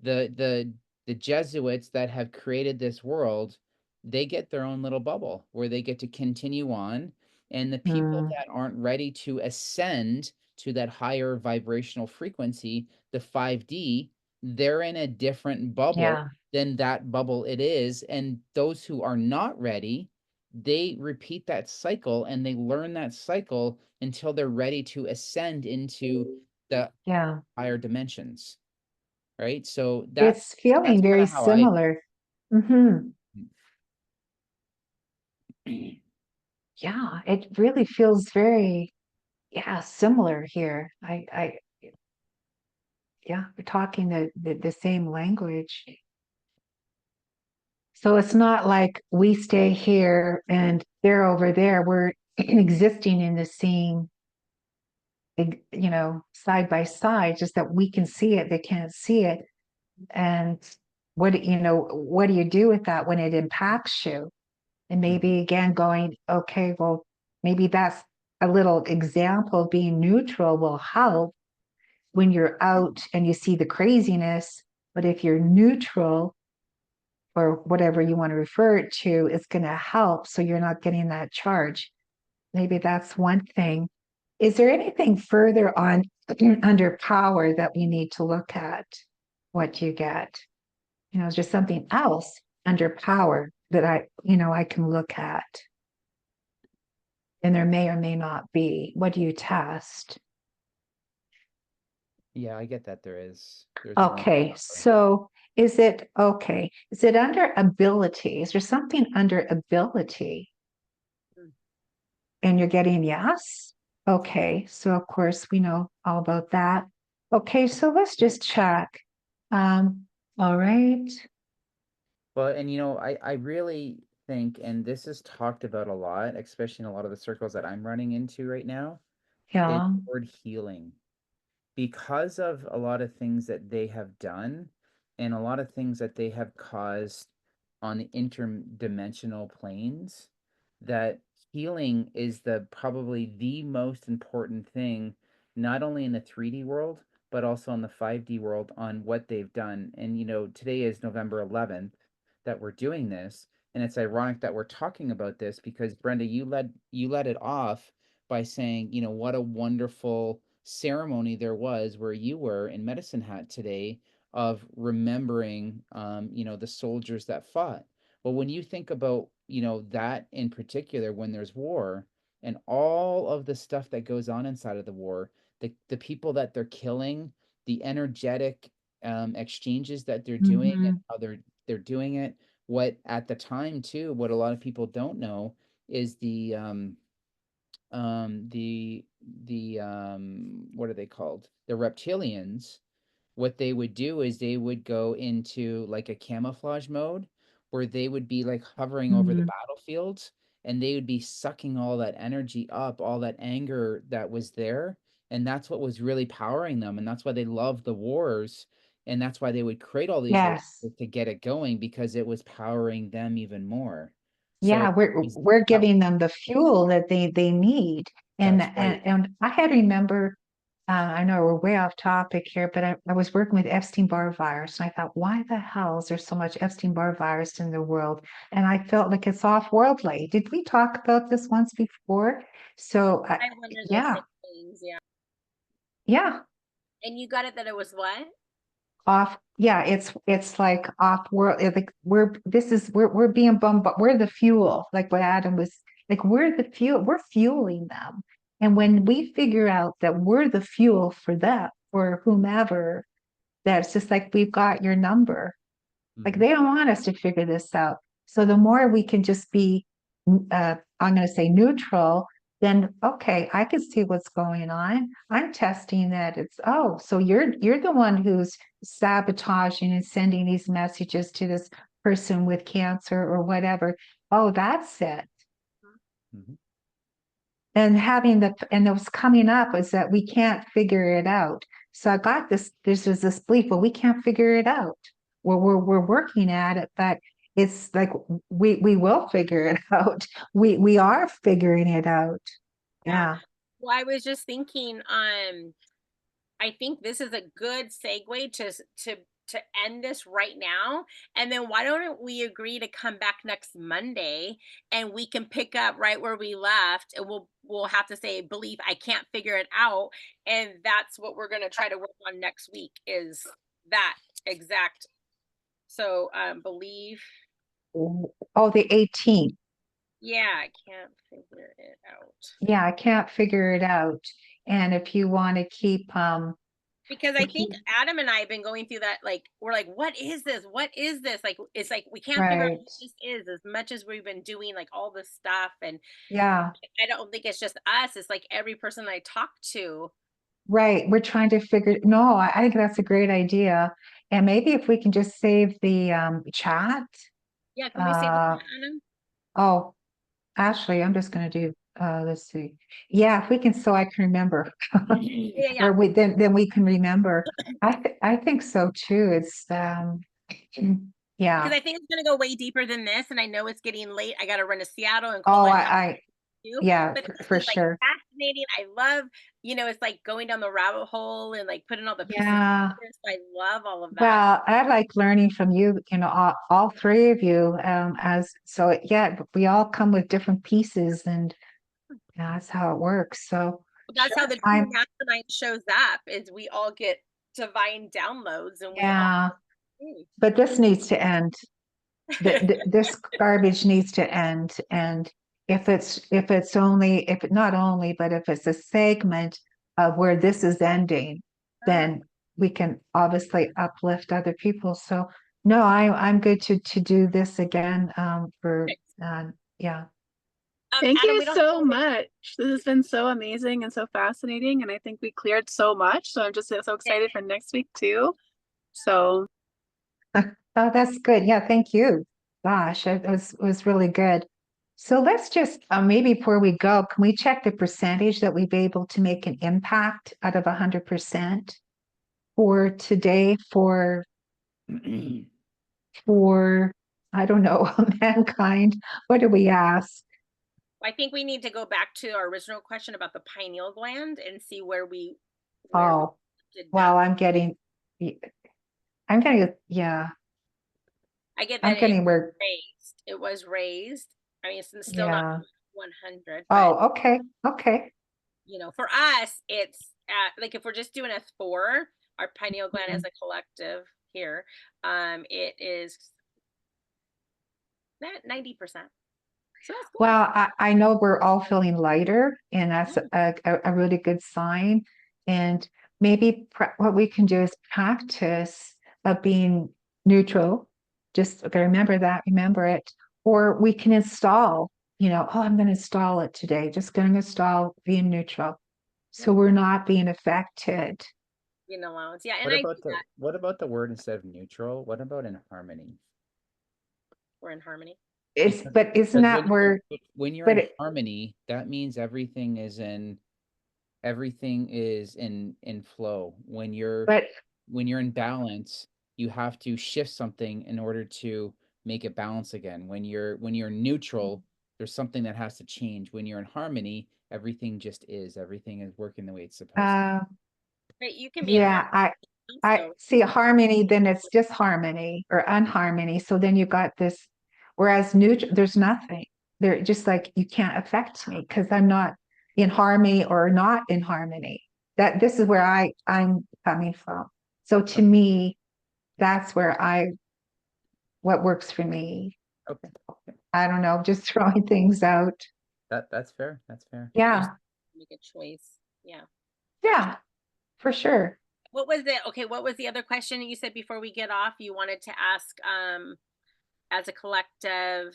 Speaker 3: The Jesuits that have created this world, they get their own little bubble where they get to continue on, and the people
Speaker 4: Mm.
Speaker 3: that aren't ready to ascend to that higher vibrational frequency, the 5D, they're in a different bubble
Speaker 4: Yeah,
Speaker 3: than that bubble it is, and those who are not ready, they repeat that cycle and they learn that cycle until they're ready to ascend into the
Speaker 4: yeah.
Speaker 3: higher dimensions, right? So
Speaker 4: It's
Speaker 3: that's
Speaker 4: feeling
Speaker 3: kind
Speaker 4: very
Speaker 3: of how I
Speaker 4: similar. Hmm. Yeah, it really feels very, yeah, similar here. Yeah, we're talking the same language. So it's not like we stay here and they're over there. We're existing in the same, side by side, just that we can see it, they can't see it. And what do you do with that when it impacts you? And
Speaker 3: Mhm.
Speaker 4: maybe again going, okay, well, maybe that's a little example of being neutral will help when you're out and you see the craziness. But if you're neutral, or whatever you want to refer it to, it's going to help so you're not getting that charge. Maybe that's one thing. Is there anything further on under power that we need to look at? What you get? Is there something else under power that I can look at? And there may or may not be. What do you test?
Speaker 3: Yeah, I get that there's more
Speaker 4: Okay,
Speaker 3: power.
Speaker 4: so is it okay? Is it under ability? Is there something under ability?
Speaker 1: Mm.
Speaker 4: And you're getting yes? Okay, so of course we know all about that. Okay, so let's just check. All right.
Speaker 3: Well, and I really think, and this is talked about a lot, especially in a lot of the circles that I'm running into right now, is
Speaker 4: Yeah.
Speaker 3: the word healing. Because of a lot of things that they have done and a lot of things that they have caused on the interdimensional planes, that healing is the probably the most important thing, not only in the 3D world but also in the 5D world, on what they've done. And today is November 11th that we're doing this, and it's ironic that we're talking about this because, Brenda, you led it off by saying, what a wonderful ceremony there was where you were in Medicine Hat today, of remembering, the soldiers that fought. Well, when you think about, that in particular, when there's war and all of the stuff that goes on inside of the war, the people that they're killing, the energetic exchanges that they're doing, and
Speaker 4: Mm-hmm.
Speaker 3: how they're doing it. What at the time too, what a lot of people don't know is the what are they called? The reptilians. What they would do is they would go into like a camouflage mode where they would be like hovering over the
Speaker 4: Mm-hmm.
Speaker 3: battlefields, and they would be sucking all that energy up, all that anger that was there. And that's what was really powering them. And that's why they loved the wars. And that's why they would create all these wars
Speaker 4: Yes.
Speaker 3: to get it going, because it was powering them even more. So
Speaker 4: Yeah, we're
Speaker 3: how,
Speaker 4: giving them the fuel that they need. And
Speaker 3: that's right.
Speaker 4: and I had to remember I know we're way off topic here, but I was working with Epstein-Barr virus, and I thought, why the hell is there so much Epstein-Barr virus in the world? And I felt like it's off-worldly. Did we talk about this once before? So,
Speaker 1: I wonder the
Speaker 4: yeah,
Speaker 1: same things, yeah.
Speaker 4: yeah,
Speaker 1: And you got it that it was what?
Speaker 4: off. Yeah, it's like off-world. Like we're being bombarded. We're the fuel, like what Adam was like. We're the fuel. We're fueling them. And when we figure out that we're the fuel for them, for whomever, that's just like we've got your number. Like
Speaker 3: Mhm.
Speaker 4: they don't want us to figure this out. So the more we can just be, I'm going to say neutral, then okay, I can see what's going on. I'm testing that it's so you're the one who's sabotaging and sending these messages to this person with cancer or whatever. Oh, that's it.
Speaker 3: Mhm.
Speaker 4: And what's coming up is that we can't figure it out. So I got this, there's this belief, well, we can't figure it out. Well, we're working at it, but it's like we will figure it out. We are figuring it out.
Speaker 1: Yeah.
Speaker 4: Yeah.
Speaker 1: Well, I was just thinking, I think this is a good segue to end this right now. And then why don't we agree to come back next Monday and we can pick up right where we left, and we'll have to say believe I can't figure it out. And that's what we're gonna try to work on next week is that exact. So believe,
Speaker 4: Oh, the 18th.
Speaker 1: yeah, I can't figure it out.
Speaker 4: Yeah, I can't figure it out. And if you want to keep
Speaker 1: Because I
Speaker 4: if
Speaker 1: think
Speaker 4: you
Speaker 1: Adam and I have been going through that, like, we're like, "What is this? What is this?" Like, it's like we can't figure out
Speaker 4: right.
Speaker 1: what this is as much as we've been doing, like, all this stuff, and
Speaker 4: Yeah.
Speaker 1: I don't think it's just us, it's, like, every person I talk to.
Speaker 4: Right. We're trying to figure, no, I think that's a great idea. And maybe if we can just save the chat.
Speaker 1: Yeah, can we save the
Speaker 4: Uh,
Speaker 1: chat, Adam?
Speaker 4: oh, Ashley, I'm just gonna do let's see. Yeah, if we can so I can remember.
Speaker 1: Yeah, yeah.
Speaker 4: Or then we can remember. I think so too. It's
Speaker 1: Because
Speaker 4: yeah.
Speaker 1: I think it's gonna go way deeper than this, and I know it's getting late, I gotta run to Seattle, and
Speaker 4: Oh,
Speaker 1: Colette has
Speaker 4: I
Speaker 1: too,
Speaker 4: yeah,
Speaker 1: but
Speaker 4: for
Speaker 1: this is, like,
Speaker 4: sure.
Speaker 1: fascinating, I love, it's like going down the rabbit hole and, like, putting all the pieces
Speaker 4: Yeah.
Speaker 1: together, so I love all of that.
Speaker 4: Well, I like learning from you, all three of you, as so yeah, we all come with different pieces and yeah, that's how it works. So
Speaker 1: That's how
Speaker 4: sure.
Speaker 1: the true mastermind shows up, is we all get divine downloads and we all
Speaker 4: Yeah,
Speaker 1: mm.
Speaker 4: but this needs to end. This garbage needs to end. And if it's only, if not only, but if it's a segment of where this is ending,
Speaker 1: Ah,
Speaker 4: then we can obviously uplift other people. So no, I'm good to do this again for
Speaker 1: perfect.
Speaker 4: yeah.
Speaker 2: Thank
Speaker 1: Adam,
Speaker 2: you
Speaker 1: we don't have
Speaker 2: so
Speaker 1: to say
Speaker 2: much. This has been so amazing and so fascinating. And I think we cleared so much. So I'm just so excited for next week too. So
Speaker 4: Oh, that's good. Yeah, thank you. Gosh, it was really good. So let's just maybe before we go, can we check the percentage that we've able to make an impact out of 100% for today for I don't know, mankind? What do we ask?
Speaker 1: I think we need to go back to our original question about the pineal gland and see where we
Speaker 4: Oh,
Speaker 1: did that.
Speaker 4: well, yeah,
Speaker 1: I get
Speaker 4: I'm
Speaker 1: that it
Speaker 4: getting where,
Speaker 1: raised. It was raised. I mean, it's still not
Speaker 4: yeah.
Speaker 1: 100, but
Speaker 4: Oh, okay, okay.
Speaker 1: for us, it's like if we're just doing a 4, our pineal gland as
Speaker 4: Mhm.
Speaker 1: a collective here, it is that 90%. So that's cool.
Speaker 4: Well, I know we're all feeling lighter, and that's
Speaker 1: Mm,
Speaker 4: a really good sign. And maybe what we can do is practice of being neutral. Just okay, remember that, remember it. Or we can install, oh, I'm going to install it today. Just going to install being neutral. So
Speaker 1: mm,
Speaker 4: we're not being affected.
Speaker 1: allowance. Yeah, and
Speaker 3: What
Speaker 1: I do
Speaker 3: about the
Speaker 1: that.
Speaker 3: what about the word instead of neutral? What about in harmony?
Speaker 1: We're in harmony.
Speaker 3: Because
Speaker 4: But isn't
Speaker 3: because
Speaker 4: that where,
Speaker 3: when you're
Speaker 4: but
Speaker 3: in harmony, that means everything is in flow.
Speaker 4: but
Speaker 3: When you're in balance, you have to shift something in order to make it balance again. When you're neutral, there's something that has to change. When you're in harmony, everything just is. Everything is working the way it's supposed
Speaker 4: uh,
Speaker 3: to.
Speaker 1: But you can be in
Speaker 4: Yeah,
Speaker 1: harmony
Speaker 4: I
Speaker 1: also.
Speaker 4: see harmony, then it's disharmony or unharmony. So then you got this, whereas neutral, there's nothing. They're just like, you can't affect me because I'm not in harmony or not in harmony. That this is where I'm coming from. So to
Speaker 3: Okay.
Speaker 4: me, that's where what works for me.
Speaker 3: Okay. Okay.
Speaker 4: I don't know, just throwing things out.
Speaker 3: That's fair. That's fair.
Speaker 1: You just
Speaker 4: Yeah,
Speaker 1: make a choice. Yeah.
Speaker 4: yeah, for sure.
Speaker 1: What was it? Okay, what was the other question you said before we get off? You wanted to ask as a collective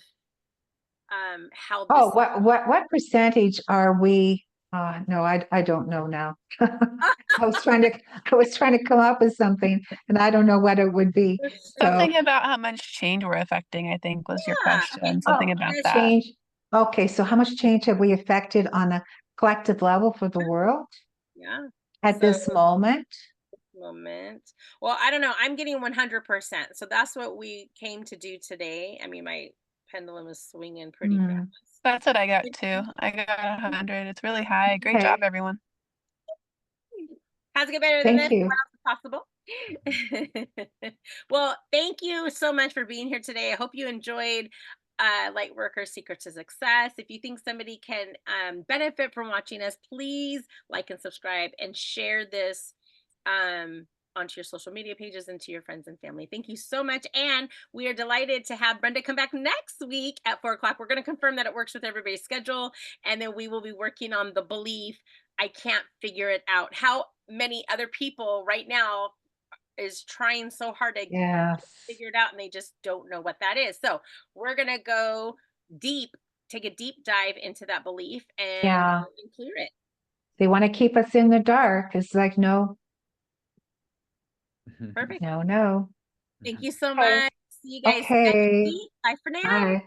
Speaker 1: how
Speaker 4: Oh,
Speaker 1: this
Speaker 4: what percentage are we? No, I don't know now. I was trying to come up with something and I don't know what it would be. So,
Speaker 2: Something about how much change we're affecting, I think, was your
Speaker 1: yeah, okay.
Speaker 2: question.
Speaker 4: oh,
Speaker 2: Something about
Speaker 1: Yes,
Speaker 2: that.
Speaker 4: change. Okay, so how much change have we affected on a collective level for the world
Speaker 1: yeah.
Speaker 4: at
Speaker 1: So
Speaker 4: this moment?
Speaker 1: moment. Well, I don't know. I'm getting 100%. So that's what we came to do today. I mean, my pendulum is swinging pretty fast.
Speaker 4: Hmm,
Speaker 2: That's what I got too. I got 100. It's really high. Great job,
Speaker 4: okay,
Speaker 2: everyone.
Speaker 1: How's it get better than
Speaker 4: thank
Speaker 1: this?
Speaker 4: you.
Speaker 1: What else is possible? Well, thank you so much for being here today. I hope you enjoyed Lightworkers Secret to Success. If you think somebody can benefit from watching us, please like and subscribe and share this um, onto your social media pages and to your friends and family. Thank you so much. And we are delighted to have Brenda come back next week at 4 o'clock. We're going to confirm that it works with everybody's schedule. And then we will be working on the belief, I can't figure it out. How many other people right now is trying so hard to
Speaker 4: Yes.
Speaker 1: figure it out and they just don't know what that is. So we're going to go deep, take a deep dive into that belief
Speaker 4: Yeah.
Speaker 1: and clear it.
Speaker 4: They want to keep us in the dark. It's like, no,
Speaker 1: Perfect.
Speaker 4: no, no.
Speaker 1: Thank you so
Speaker 4: Okay.
Speaker 1: much. See you guys next
Speaker 4: Okay.
Speaker 1: week. Bye for now.
Speaker 4: Bye.